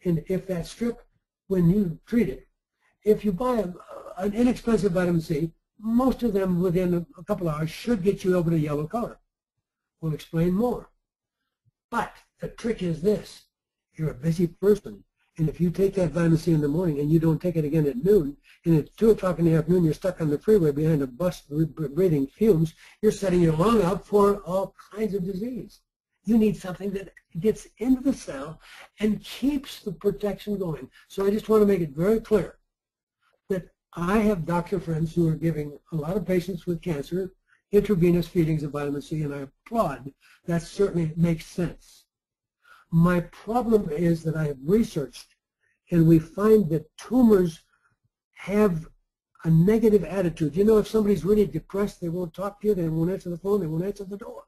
And if that strip, when you treat it, if you buy an inexpensive vitamin C, most of them within a couple hours should get you over to yellow color. We'll explain more. But the trick is this. You're a busy person. And if you take that vitamin C in the morning and you don't take it again at noon, and at 2 o'clock in the afternoon you're stuck on the freeway behind a bus breathing fumes, you're setting your lung up for all kinds of disease. You need something that gets into the cell and keeps the protection going. So I just want to make it very clear that I have doctor friends who are giving a lot of patients with cancer intravenous feedings of vitamin C, and I applaud. That certainly makes sense. My problem is that I have researched, and we find that tumors have a negative attitude. You know, if somebody's really depressed, they won't talk to you, they won't answer the phone, they won't answer the door.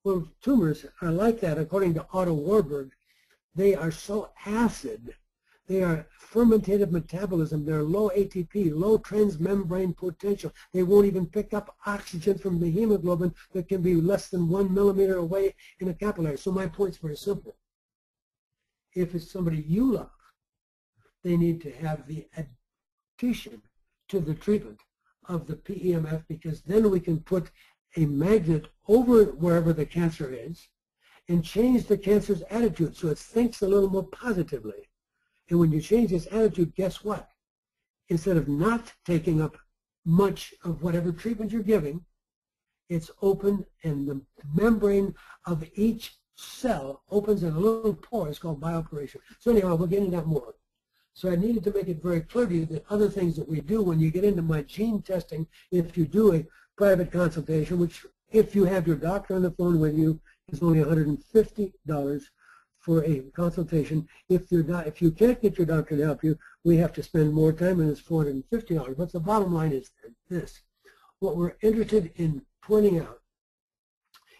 Well, tumors are like that, according to Otto Warburg. They are so acid. They are fermentative metabolism. They're low ATP, low transmembrane potential. They won't even pick up oxygen from the hemoglobin that can be less than 1 millimeter away in a capillary. So my point's very simple. If it's somebody you love, they need to have the addition to the treatment of the PEMF, because then we can put a magnet over wherever the cancer is and change the cancer's attitude so it thinks a little more positively. And when you change its attitude, guess what? Instead of not taking up much of whatever treatment you're giving, it's open, and the membrane of each cell opens in a little pore. It's called bioporation. So anyhow, we'll get into that more. So I needed to make it very clear to you that other things that we do when you get into my gene testing, if you do a private consultation, which if you have your doctor on the phone with you, is only $150 for a consultation. If you can't get your doctor to help you, we have to spend more time, and it's $450. But the bottom line is this. What we're interested in pointing out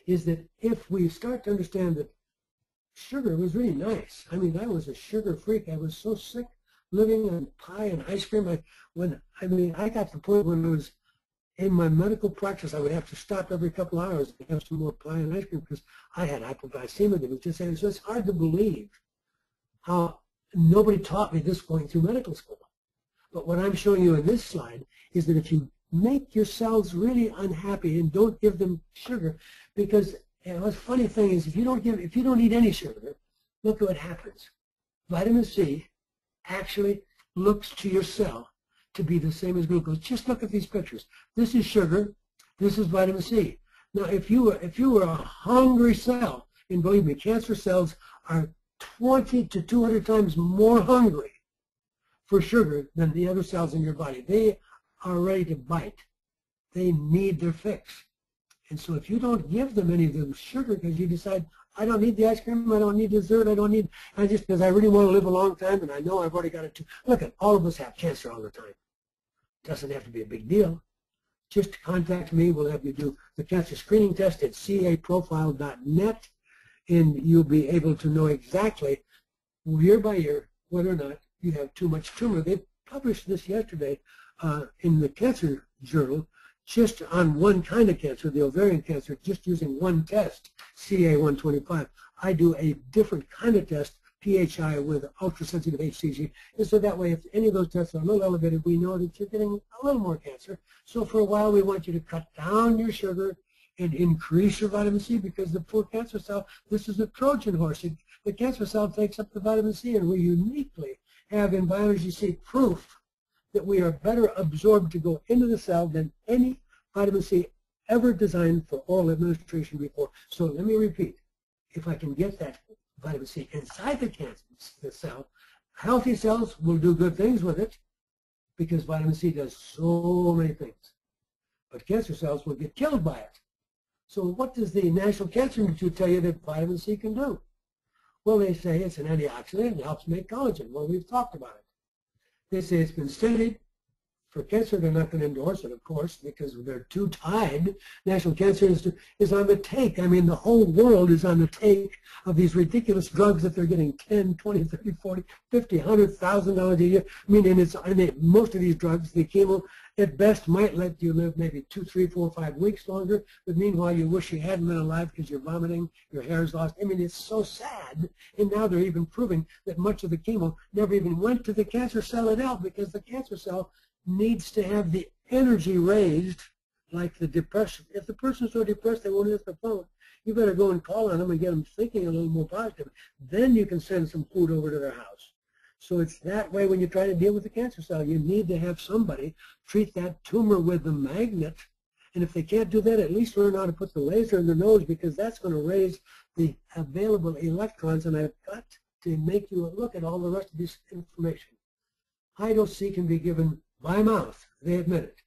is that if we start to understand that sugar was really nice. I mean, I was a sugar freak. I was so sick living on pie and ice cream. I got to the point when it was in my medical practice, I would have to stop every couple of hours and have some more pie and ice cream because I had hypoglycemia. It was just, so it's hard to believe how nobody taught me this going through medical school. But what I'm showing you in this slide is that if you make your cells really unhappy and don't give them sugar, because the funny thing is if you don't eat any sugar, look at what happens. Vitamin C actually looks to your cell to be the same as glucose. Just look at these pictures. This is sugar. This is vitamin C. Now, if you were a hungry cell, and believe me, cancer cells are 20 to 200 times more hungry for sugar than the other cells in your body. They are ready to bite. They need their fix. And so if you don't give them any of the sugar because you decide, I don't need the ice cream, I don't need dessert, I just because I really want to live a long time and I know I've already got it too. Look, all of us have cancer all the time. Doesn't have to be a big deal. Just contact me. We'll have you do the cancer screening test at caprofile.net, and you'll be able to know exactly year by year whether or not you have too much tumor. They published this yesterday in the Cancer Journal, just on one kind of cancer, the ovarian cancer, just using one test, CA125. I do a different kind of test, PHI with ultrasensitive HCG, and so that way if any of those tests are a little elevated, we know that you're getting a little more cancer. So for a while we want you to cut down your sugar and increase your vitamin C, because the poor cancer cell, this is a Trojan horse. The cancer cell takes up the vitamin C, and we uniquely have in Bioenergy C proof that we are better absorbed to go into the cell than any vitamin C ever designed for oral administration before. So let me repeat, if I can get that vitamin C inside the cell, healthy cells will do good things with it because vitamin C does so many things. But cancer cells will get killed by it. So what does the National Cancer Institute tell you that vitamin C can do? Well, they say it's an antioxidant and helps make collagen. Well, we've talked about it. They say it's been studied. For cancer, they're not going to endorse it, of course, because they're too tied. National Cancer Institute is on the take. I mean, the whole world is on the take of these ridiculous drugs that they're getting $10, $20, $30, $40, $50, $100,000 a year. I mean, most of these drugs, the chemo, at best might let you live maybe 2, 3, 4, 5 weeks longer, but meanwhile you wish you hadn't been alive because you're vomiting, your hair's lost. I mean, it's so sad. And now they're even proving that much of the chemo never even went to the cancer cell itself, because the cancer cell needs to have the energy raised like the depression. If the person's so depressed they won't answer the phone, you better go and call on them and get them thinking a little more positive. Then you can send some food over to their house. So it's that way when you try to deal with the cancer cell. You need to have somebody treat that tumor with the magnet. And if they can't do that, at least learn how to put the laser in the nose, because that's going to raise the available electrons. And I've got to make you look at all the rest of this information. High dose C can be given by mouth. They admit it.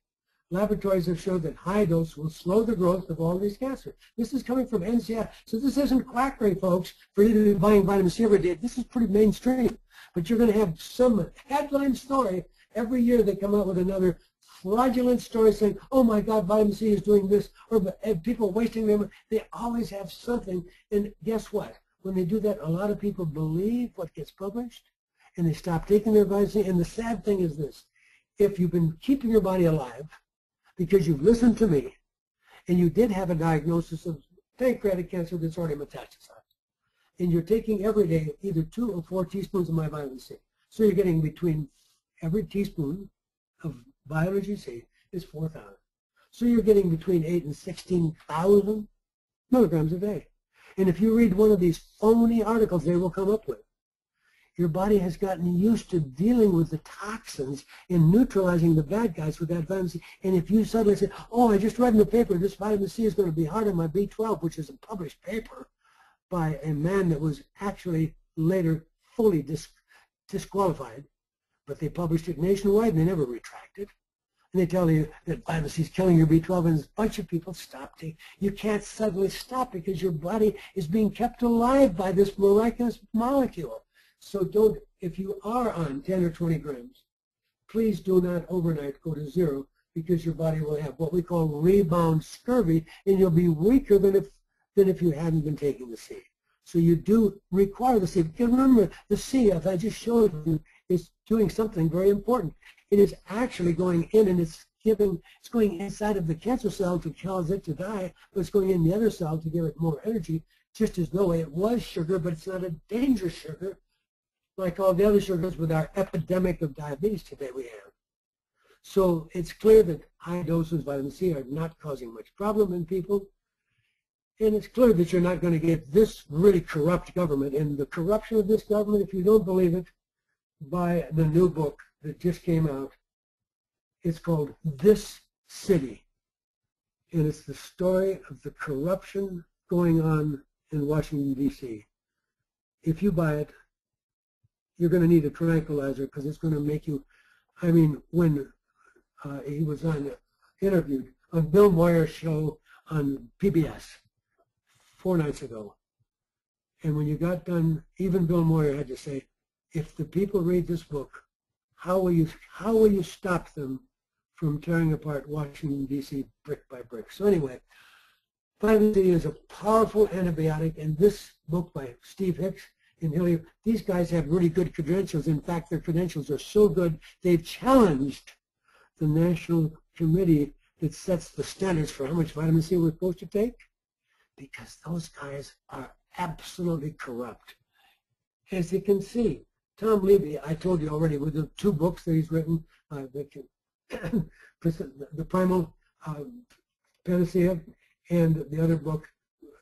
Laboratories have showed that high dose will slow the growth of all these cancers. This is coming from NCI. So this isn't quackery, folks, for you to be buying vitamin C every day. This is pretty mainstream. But you're going to have some headline story every year. They come out with another fraudulent story saying, oh my God, vitamin C is doing this, or people wasting their money. They always have something. And guess what? When they do that, a lot of people believe what gets published, and they stop taking their vitamin C. And the sad thing is this. If you've been keeping your body alive because you've listened to me, and you did have a diagnosis of pancreatic cancer that's already metastasized, and you're taking every day either 2 or 4 teaspoons of my vitamin C, so you're getting between every teaspoon of Bioenergy C is 4,000. So you're getting between 8 and 16,000 milligrams a day. And if you read one of these phony articles they will come up with, your body has gotten used to dealing with the toxins and neutralizing the bad guys with that vitamin C. And if you suddenly say, oh, I just read in the paper this vitamin C is going to be hard on my B12, which is a published paper by a man that was actually later fully disqualified, but they published it nationwide and they never retracted. And they tell you that vitamin C is killing your B12, and a bunch of people stop taking. You can't suddenly stop because your body is being kept alive by this miraculous molecule. So don't, if you are on 10 or 20 grams, please do not overnight go to 0, because your body will have what we call rebound scurvy, and you'll be weaker than if you hadn't been taking the C. So you do require the C. Because remember, the C, as I just showed you, is doing something very important. It is actually going in, and it's going inside of the cancer cell to cause it to die, but it's going in the other cell to give it more energy, just as though it was sugar, but it's not a dangerous sugar like all the other sugars with our epidemic of diabetes today we have. So it's clear that high doses of vitamin C are not causing much problem in people. And it's clear that you're not going to get this really corrupt government. And the corruption of this government, if you don't believe it, by the new book that just came out. It's called This City. And it's the story of the corruption going on in Washington, D.C. If you buy it, you're going to need a tranquilizer because it's going to make you, I mean, when he was interviewed on Bill Moyer's show on PBS 4 nights ago, and when you got done, even Bill Moyer had to say, if the people read this book, how will you stop them from tearing apart Washington, D.C. brick by brick? So anyway, vitamin C is a powerful antibiotic, and this book by Steve Hicks and Hilly, these guys have really good credentials. In fact, their credentials are so good, they've challenged the National Committee that sets the standards for how much vitamin C we're supposed to take, because those guys are absolutely corrupt. As you can see, Tom Levy, I told you already, with the 2 books that he's written, the Primal Panacea and the other book,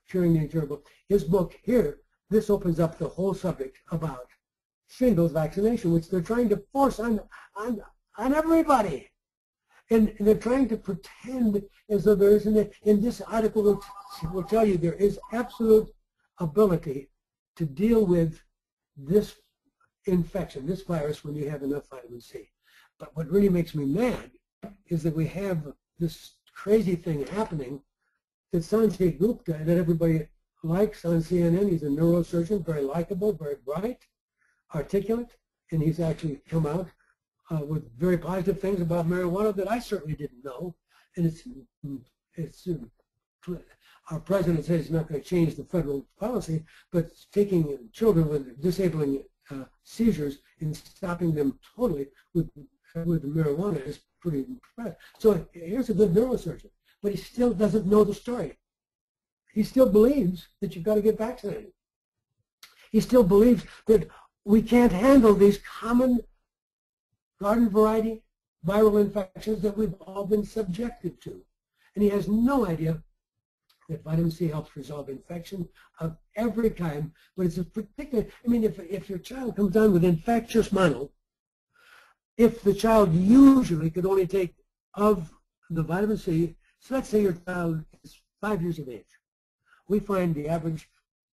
Curing the Incurable. His book here, this opens up the whole subject about shingles vaccination, which they're trying to force on everybody. And they're trying to pretend as though there isn't it. In this article will tell you there is absolute ability to deal with this infection, this virus, when you have enough vitamin C. But what really makes me mad is that we have this crazy thing happening that Sanjay Gupta, that everybody likes on CNN. He's a neurosurgeon, very likable, very bright, articulate, and he's actually come out with very positive things about marijuana that I certainly didn't know. And it's our president says he's not going to change the federal policy, but taking children with disabling seizures and stopping them totally with marijuana is pretty impressive. So here's a good neurosurgeon, but he still doesn't know the story. He still believes that you've got to get vaccinated. He still believes that we can't handle these common garden variety viral infections that we've all been subjected to. And he has no idea that vitamin C helps resolve infection of every kind, but it's a particular, I mean, if your child comes down with infectious mono, if the child usually could only take of the vitamin C, so let's say your child is 5 years of age. We find the average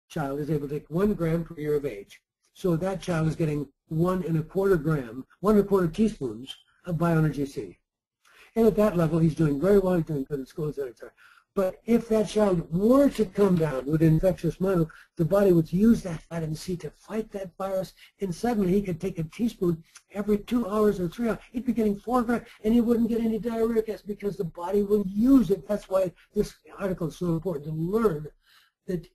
child is able to take 1 gram per year of age. So that child is getting 1 1/4 gram, 1 1/4 teaspoons of Bioenergy C. And at that level, he's doing very well, he's doing good at school, etc. But if that child were to come down with infectious mono, the body would use that vitamin C to fight that virus, and suddenly he could take a teaspoon every 2 hours or 3 hours. He'd be getting 4 grams, and he wouldn't get any diarrhea. That's because the body will use it. That's why this article is so important, to learn that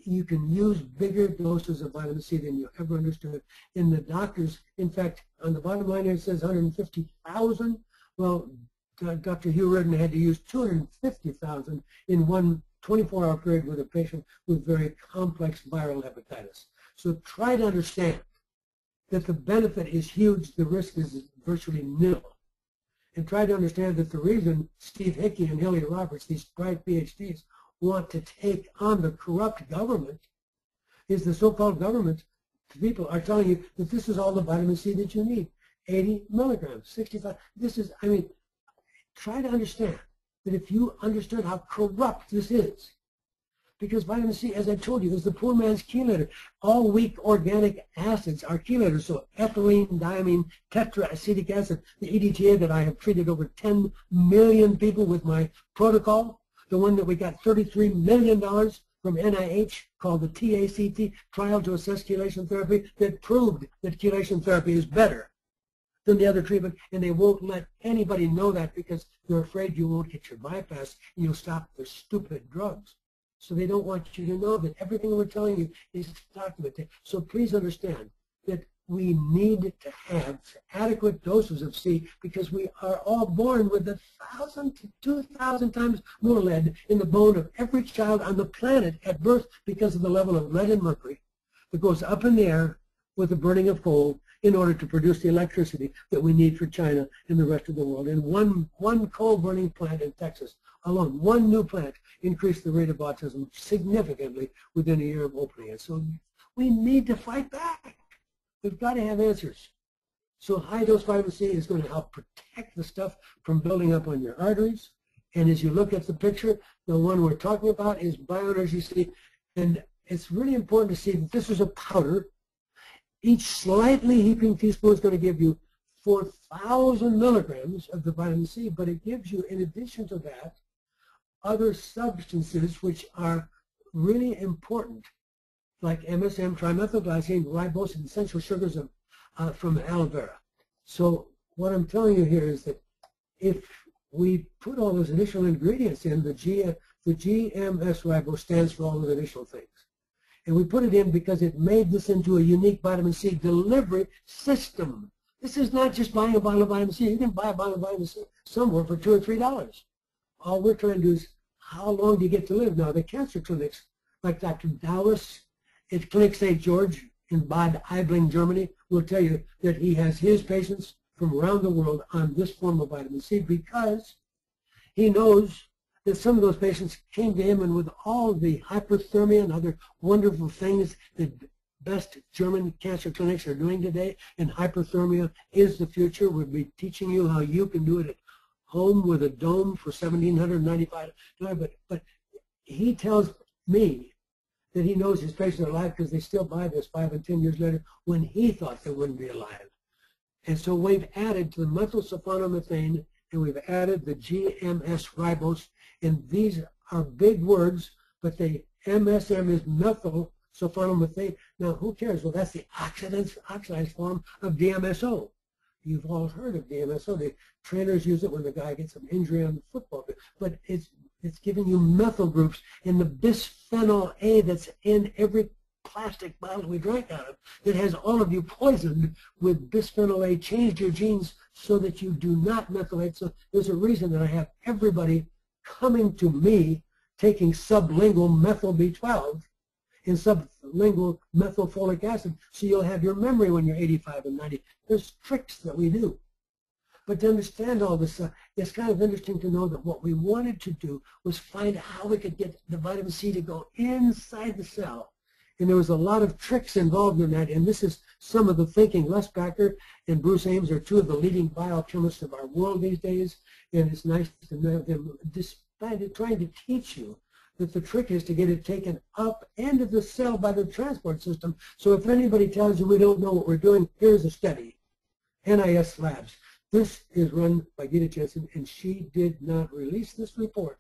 you can use bigger doses of vitamin C than you ever understood. In the doctors, in fact, on the bottom line here it says 150,000. Well, Dr. Hugh Reardon had to use 250,000 in one 24-hour period with a patient with very complex viral hepatitis. So try to understand that the benefit is huge, the risk is virtually nil. And try to understand that the reason Steve Hickey and Hilly Roberts, these bright PhDs, want to take on the corrupt government is the so-called government people are telling you that this is all the vitamin C that you need. 80 milligrams, 65. This is, I mean, try to understand that if you understood how corrupt this is, because vitamin C, as I told you, is the poor man's chelator. All weak organic acids are chelators, so ethylene, diamine, tetraacetic acid, the EDTA that I have treated over 10 million people with my protocol, the one that we got $33 million from NIH called the TACT, Trial to Assess Chelation Therapy, that proved that chelation therapy is better than the other treatment, and they won't let anybody know that because they're afraid you won't get your bypass and you'll stop their stupid drugs. So they don't want you to know that everything we're telling you is documented. So please understand that we need to have adequate doses of C because we are all born with 1,000 to 2,000 times more lead in the bone of every child on the planet at birth because of the level of lead and mercury that goes up in the air with the burning of coal in order to produce the electricity that we need for China and the rest of the world. And one coal-burning plant in Texas alone, one new plant, increased the rate of autism significantly within a year of opening it. So we need to fight back. We've got to have answers. So high-dose vitamin C is going to help protect the stuff from building up on your arteries. And as you look at the picture, the one we're talking about is Bioenergy C. And it's really important to see that this is a powder. Each slightly heaping teaspoon is going to give you 4,000 milligrams of the vitamin C, but it gives you, in addition to that, other substances which are really important, like MSM, trimethylglycine, ribose, and essential sugars from aloe vera. So what I'm telling you here is that if we put all those additional ingredients in, the GMS ribose stands for all those additional things. And we put it in because it made this into a unique vitamin C delivery system. This is not just buying a bottle of vitamin C. You can buy a bottle of vitamin C somewhere for $2 or $3. All we're trying to do is, how long do you get to live? Now, the cancer clinics, like Dr. Dallas at Clinic St. George in Bad Aibling, Germany, will tell you that he has his patients from around the world on this form of vitamin C because he knows that some of those patients came to him, and with all the hyperthermia and other wonderful things that best German cancer clinics are doing today, and hyperthermia is the future. We'll be teaching you how you can do it at home with a dome for $1,795. But he tells me that he knows his patients are alive because they still buy this 5 and 10 years later when he thought they wouldn't be alive. And so we've added to the methylsulfonomethane, and we've added the GMS ribose, and these are big words, but the MSM is methylsulfonomethane. Now, who cares? Well, that's the oxidized form of DMSO. You've all heard of DMSO. The trainers use it when the guy gets an injury on the football field. But it's giving you methyl groups in the bisphenol A that's in every plastic bottle we drank out of that has all of you poisoned with bisphenol A, changed your genes so that you do not methylate. So there's a reason that I have everybody coming to me taking sublingual methyl B12 and sublingual methylfolic acid, so you'll have your memory when you're 85 and 90. There's tricks that we do. But to understand all this, it's kind of interesting to know that what we wanted to do was find out how we could get the vitamin C to go inside the cell. And there was a lot of tricks involved in that, and this is some of the thinking. Les Backer and Bruce Ames are two of the leading biochemists of our world these days, and it's nice to know them trying to teach you that the trick is to get it taken up into the cell by the transport system. So if anybody tells you we don't know what we're doing, here's a study, NIS Labs. This is run by Gita Jensen, and she did not release this report,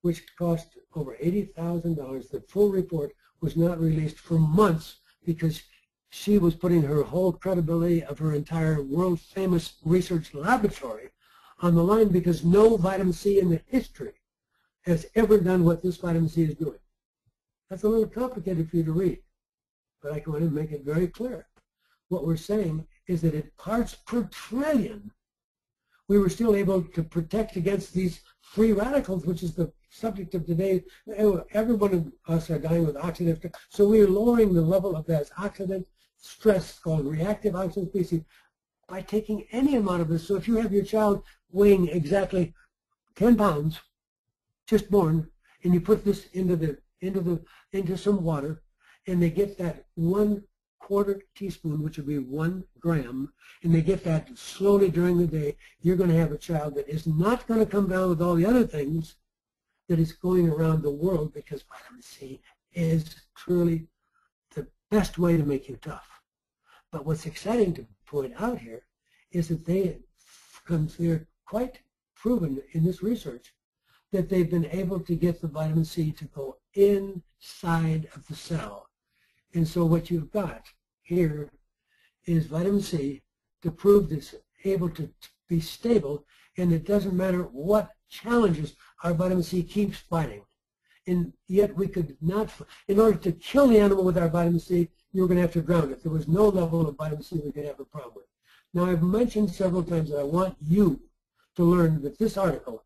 which cost over $80,000. The full report was not released for months because she was putting her whole credibility of her entire world-famous research laboratory on the line because no vitamin C in the history has ever done what this vitamin C is doing. That's a little complicated for you to read, but I can want to make it very clear. What we're saying is that at parts per trillion, we were still able to protect against these free radicals, which is the subject of today. Every one of us are dying with oxidative stress. So we're lowering the level of that oxidant stress called reactive oxygen species by taking any amount of this. So if you have your child weighing exactly 10 pounds, just born, and you put this into some water, and they get that 1/4 teaspoon, which would be 1 gram, and they get that slowly during the day, you're going to have a child that is not going to come down with all the other things that is going around the world, because vitamin C is truly the best way to make you tough. But what's exciting to point out here is that they're quite proven in this research that they've been able to get the vitamin C to go inside of the cell. And so what you've got here is vitamin C to prove this able to be stable, and it doesn't matter what challenges our vitamin C keeps fighting. And yet we could not, in order to kill the animal with our vitamin C, you were going to have to drown it. There was no level of vitamin C we could have a problem with. Now, I've mentioned several times that I want you to learn that this article,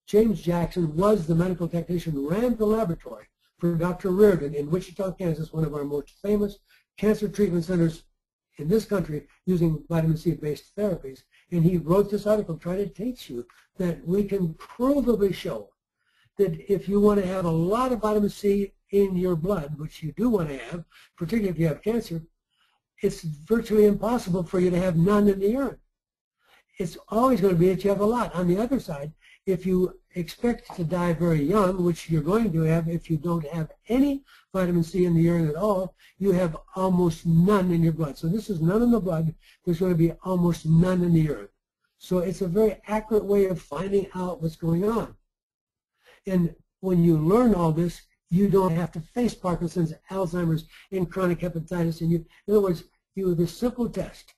James Jackson was the medical technician who ran the laboratory for Dr. Reardon in Wichita, Kansas, one of our most famous cancer treatment centers in this country using vitamin C-based therapies. And he wrote this article trying to teach you that we can provably show that if you want to have a lot of vitamin C in your blood, which you do want to have, particularly if you have cancer, it's virtually impossible for you to have none in the urine. It's always going to be that you have a lot. On the other side, if you expect to die very young, which you're going to have if you don't have any vitamin C in the urine at all, you have almost none in your blood. So this is none in the blood. There's going to be almost none in the urine. So it's a very accurate way of finding out what's going on. And when you learn all this, you don't have to face Parkinson's, Alzheimer's, and chronic hepatitis. And in other words, you have a simple test.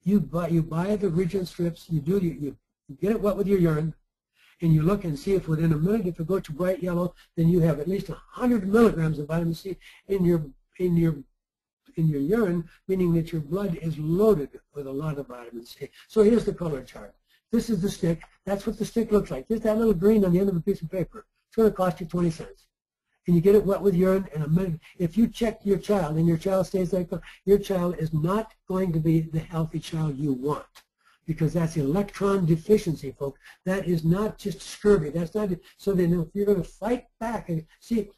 You buy the region strips. You get it wet with your urine, and you look and see if within a minute, if it goes to bright yellow, then you have at least 100 milligrams of vitamin C in your urine, meaning that your blood is loaded with a lot of vitamin C. So here's the color chart. This is the stick. That's what the stick looks like. Just that little green on the end of a piece of paper. It's going to cost you 20 cents. And you get it wet with urine in a minute. If you check your child and your child stays like that, your child is not going to be the healthy child you want, because that's electron deficiency, folks. That is not just scurvy. That's not. So then if you're going to fight back, and see,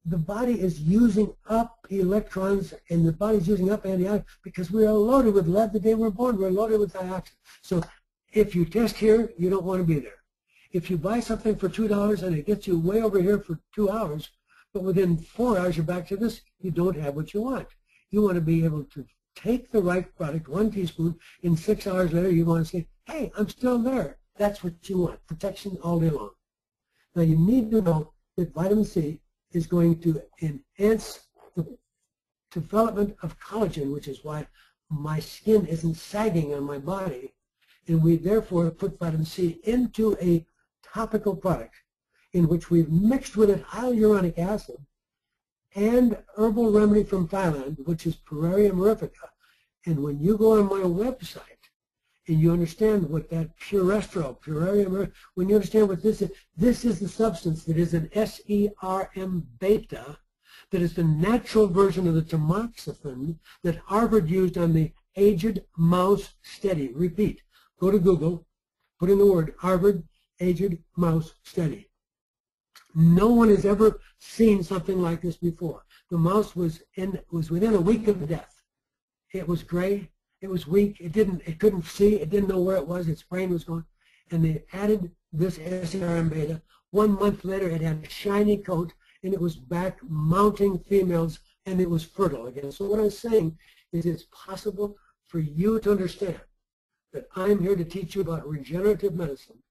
the body is using up electrons and the body's using up antibiotics because we are loaded with lead the day we're born. We're loaded with dioxin. So if you test here, you don't want to be there. If you buy something for $2 and it gets you way over here for 2 hours, but within 4 hours you're back to this, you don't have what you want. You want to be able to take the right product, 1 teaspoon, in 6 hours later you want to say, hey, I'm still there. That's what you want, protection all day long. Now you need to know that vitamin C is going to enhance the development of collagen, which is why my skin isn't sagging on my body, and we therefore put vitamin C into a topical product in which we've mixed with it hyaluronic acid and herbal remedy from Thailand, which is Pueraria mirifica. And when you go on my website and you understand what that purestrol, Pueraria mirifica, when you understand what this is the substance that is an SERM beta, that is the natural version of the tamoxifen that Harvard used on the aged mouse study. Repeat, go to Google, put in the word Harvard aged mouse study. No one has ever seen something like this before. The mouse was within a week of death. It was gray. It was weak. It couldn't see. It didn't know where it was. Its brain was gone. And they added this SERM beta. 1 month later, it had a shiny coat, and it was back mounting females, and it was fertile again. So what I'm saying is it's possible for you to understand that I'm here to teach you about regenerative medicine.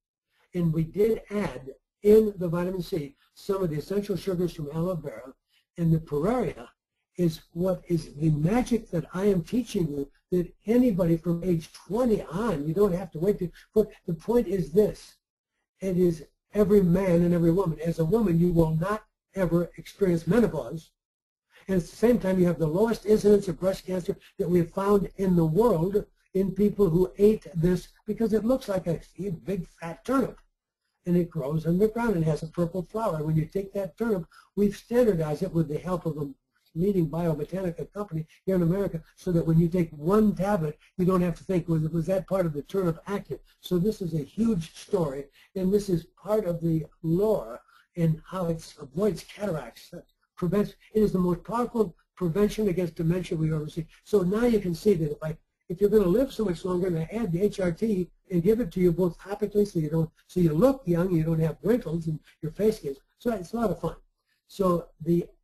And we did add in the vitamin C some of the essential sugars from aloe vera, and the Pueraria is what is the magic that I am teaching you, that anybody from age 20 on, you don't have to wait to, the point is this, it is every man and every woman. As a woman, you will not ever experience menopause, and at the same time you have the lowest incidence of breast cancer that we have found in the world in people who ate this, because it looks like a big fat turnip. And it grows underground and has a purple flower. When you take that turnip, we've standardized it with the help of a leading biobotanica company here in America, so that when you take 1 tablet, you don't have to think, was that part of the turnip active? So this is a huge story, and this is part of the lore in how it avoids cataracts. It is the most powerful prevention against dementia we've ever seen. So now you can see that if you're going to live so much longer, and I add the HRT and give it to you both topically, so you look young, you don't have wrinkles and your face gets. So it's a lot of fun. So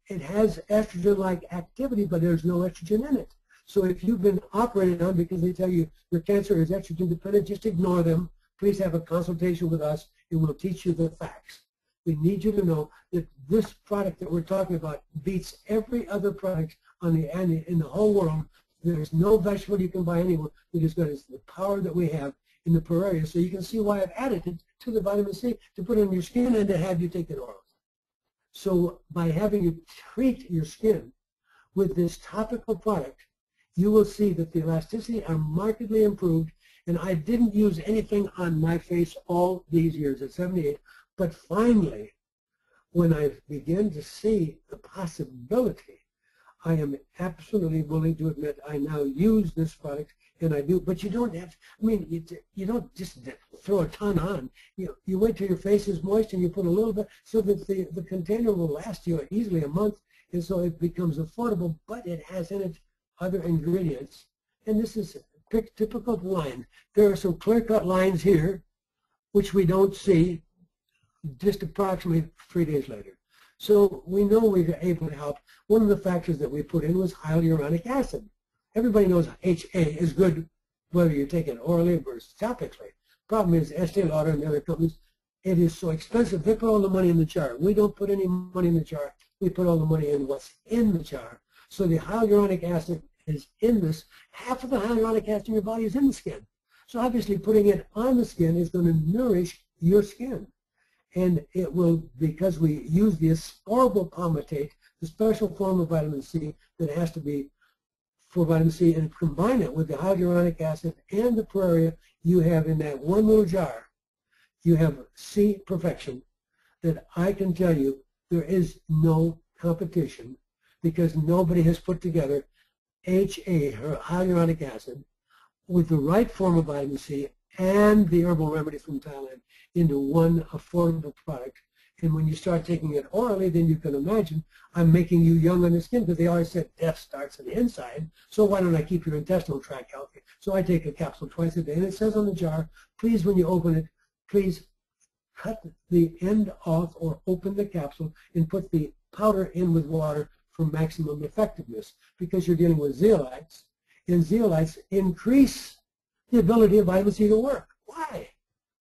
it has estrogen-like activity, but there's no estrogen in it. So if you've been operated on because they tell you your cancer is estrogen dependent, just ignore them. Please have a consultation with us, and we'll teach you the facts. We need you to know that this product that we're talking about beats every other product in the whole world. There's no vegetable you can buy anywhere that is good as the power that we have in the Pueraria. So you can see why I've added it to the vitamin C to put on your skin and to have you take it orally. So by having you treat your skin with this topical product, you will see that the elasticity are markedly improved. And I didn't use anything on my face all these years at 78. But finally, when I began to see the possibility I am absolutely willing to admit I now use this product, and I do. But you don't have, I mean, you don't just throw a ton on. You wait till your face is moist and you put a little bit so that the container will last you easily a month, and so it becomes affordable, but it has in it other ingredients. And this is typical of line. There are some clear-cut lines here, which we don't see just approximately 3 days later. So we know we're able to help. One of the factors that we put in was hyaluronic acid. Everybody knows HA is good whether you take it orally versus topically. Problem is, Estee Lauder and the other companies, it is so expensive. They put all the money in the jar. We don't put any money in the jar. We put all the money in what's in the jar. So the hyaluronic acid is in this. Half of the hyaluronic acid in your body is in the skin. So obviously putting it on the skin is going to nourish your skin. And it will, because we use the ascorbyl palmitate, the special form of vitamin C that has to be for vitamin C, and combine it with the hyaluronic acid and the Praria, you have in that one little jar, you have C perfection that I can tell you there is no competition, because nobody has put together HA, or hyaluronic acid, with the right form of vitamin C and the herbal remedy from Thailand into one affordable product. And when you start taking it orally, then you can imagine I'm making you young on the skin, because they always said death starts on the inside, so why don't I keep your intestinal tract healthy? So I take a capsule twice a day, and it says on the jar, please, when you open it, please cut the end off or open the capsule and put the powder in with water for maximum effectiveness, because you're dealing with zeolites, and zeolites increase the ability of vitamin C to work. Why?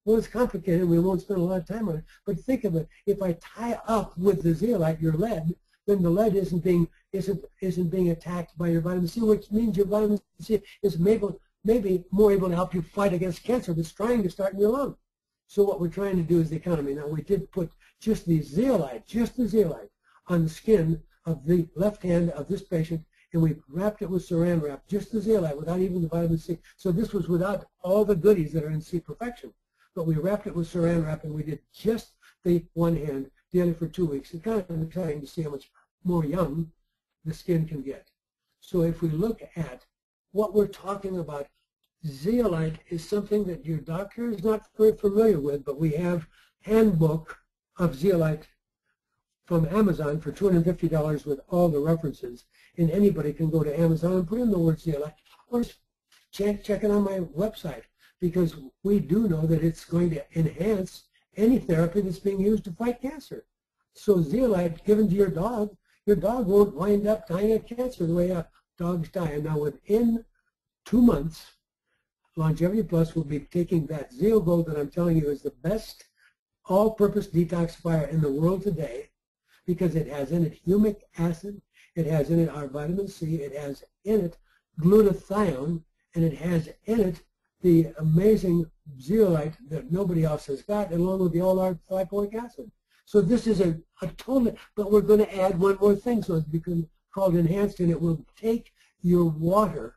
Well, it's complicated. We won't spend a lot of time on it. But think of it. If I tie up with the zeolite your lead, then the lead isn't being attacked by your vitamin C, which means your vitamin C is maybe more able to help you fight against cancer that's trying to start in your lung. So what we're trying to do is the economy. Now, we did put just the zeolite, on the skin of the left hand of this patient, and we wrapped it with saran wrap, just the zeolite, without even the vitamin C. So this was without all the goodies that are in C perfection. But we wrapped it with saran wrap, and we did just the one hand, did it for 2 weeks. It's kind of exciting to see how much more young the skin can get. So if we look at what we're talking about, zeolite is something that your doctor is not very familiar with, but we have handbook of zeolite from Amazon for $250 with all the references, and anybody can go to Amazon and put in the word zeolite, or check it on my website, because we do know that it's going to enhance any therapy that's being used to fight cancer. So zeolite given to your dog won't wind up dying of cancer the way dogs die. And now within 2 months, Longevity Plus will be taking that ZeoGold that I'm telling you is the best all-purpose detoxifier in the world today, because it has in it humic acid, it has in it our vitamin C, it has in it glutathione, and it has in it the amazing zeolite that nobody else has got, along with the all-lipoic acid. So this is a total, but we're going to add one more thing, so it's called enhanced, and it will take your water.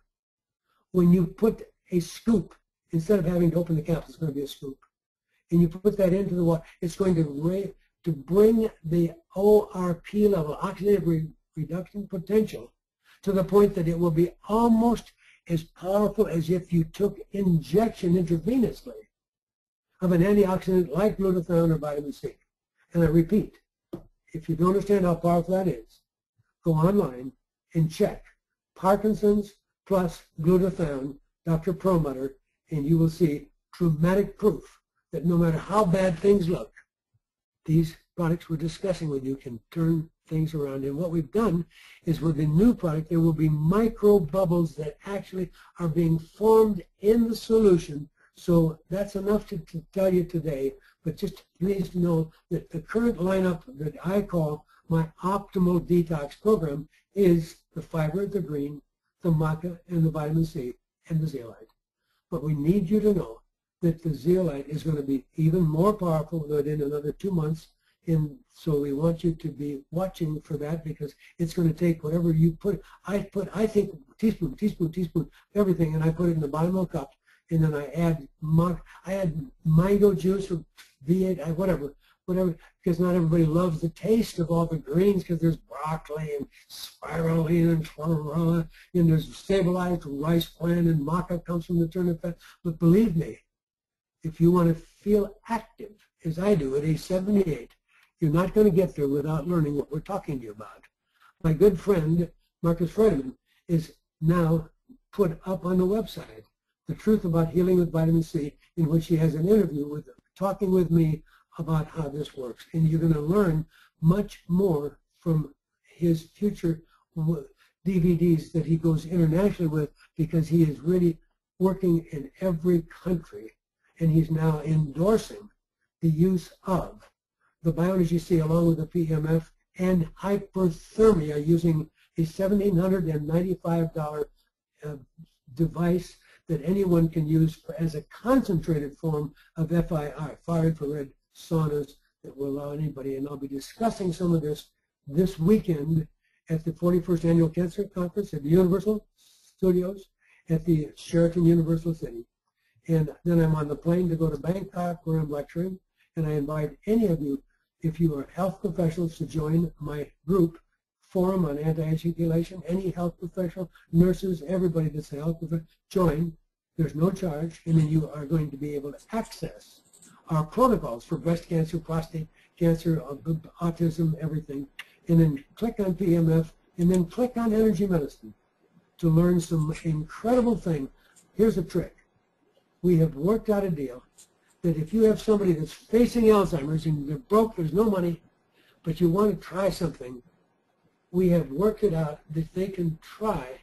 When you put a scoop, instead of having to open the capsule, it's going to be a scoop, and you put that into the water, it's going to bring the ORP level, oxidative reduction potential, to the point that it will be almost as powerful as if you took injection intravenously of an antioxidant like glutathione or vitamin C. And I repeat, if you don't understand how powerful that is, go online and check Parkinson's plus glutathione, Dr. Perlmutter, and you will see dramatic proof that no matter how bad things look, these products we're discussing with you can turn things around. And what we've done is with the new product, there will be micro bubbles that actually are being formed in the solution. So that's enough to tell you today. But just please know that the current lineup that I call my optimal detox program is the fiber, the green, the maca, and the vitamin C, and the zeolite. But we need you to know that the zeolite is going to be even more powerful within another 2 months. And so we want you to be watching for that, because it's going to take whatever you put. I think teaspoon, everything, and I put it in the bottom of a cup, and then I add mango juice or V8, whatever. whatever, because not everybody loves the taste of all the greens, because there's broccoli and spirulina and chlorella, and there's stabilized rice plant, and maca comes from the turnip fat. But believe me, if you want to feel active, as I do at age 78, you're not going to get there without learning what we're talking to you about. My good friend, Marcus Freudemann, is now put up on the website, The Truth About Healing with Vitamin C, in which he has an interview talking with me about how this works. And you're going to learn much more from his future DVDs that he goes internationally with, because he is really working in every country, and he's now endorsing the use of the Bioenergy C along with the PMF and hyperthermia, using a $1,795 device that anyone can use as a concentrated form of FIR, far infrared saunas, that will allow anybody. And I'll be discussing some of this weekend at the 41st Annual Cancer Conference at the Universal Studios at the Sheraton Universal City. And then I'm on the plane to go to Bangkok, where I'm lecturing. And I invite any of you, if you are health professionals, to join my group, Forum on Anti-Aging Chelation. Any health professional, nurses, everybody that's a health professional, join. There's no charge, and then you are going to be able to access our protocols for breast cancer, prostate cancer, autism, everything. And then click on PMF, and then click on energy medicine to learn some incredible thing. Here's a trick. We have worked out a deal that if you have somebody that's facing Alzheimer's and they're broke, there's no money, but you want to try something, we have worked it out that they can try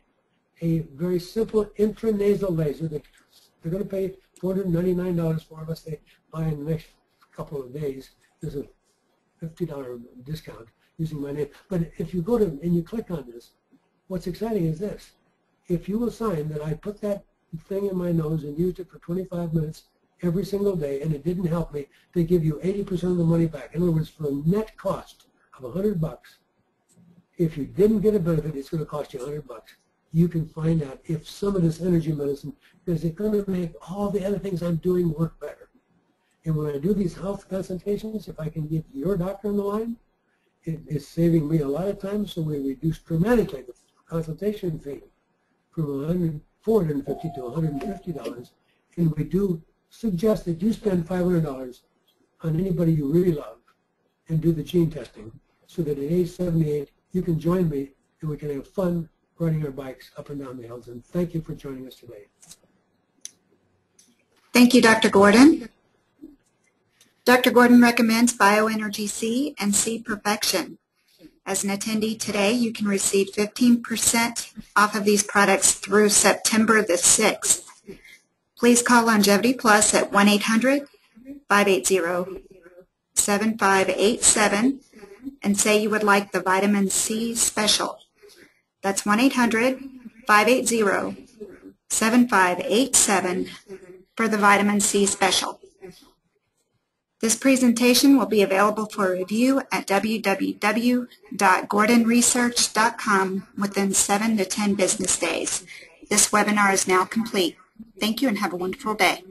a very simple intranasal laser that they're going to pay $499 for unless they buy in the next couple of days. There's a $50 discount using my name. But if you go to and you click on this, what's exciting is this. If you will sign that I put that thing in my nose and used it for 25 minutes every single day and it didn't help me, they give you 80% of the money back. In other words, for a net cost of $100, if you didn't get a benefit, it's going to cost you $100. You can find out if some of this energy medicine, is it going to make all the other things I'm doing work better. And when I do these health consultations, if I can get your doctor on the line, it is saving me a lot of time, so we reduce dramatically the consultation fee from $450 to $150. And we do suggest that you spend $500 on anybody you really love and do the gene testing, so that at age 78 you can join me and we can have fun riding our bikes up and down the hills. And thank you for joining us today. Thank you, Dr. Gordon. Dr. Gordon recommends Bioenergy C and C Perfection. As an attendee today, you can receive 15% off of these products through September the 6th. Please call Longevity Plus at 1-800-580-7587 and say you would like the vitamin C special. That's 1-800-580-7587 for the vitamin C special. This presentation will be available for review at www.gordonresearch.com within 7 to 10 business days. This webinar is now complete. Thank you and have a wonderful day.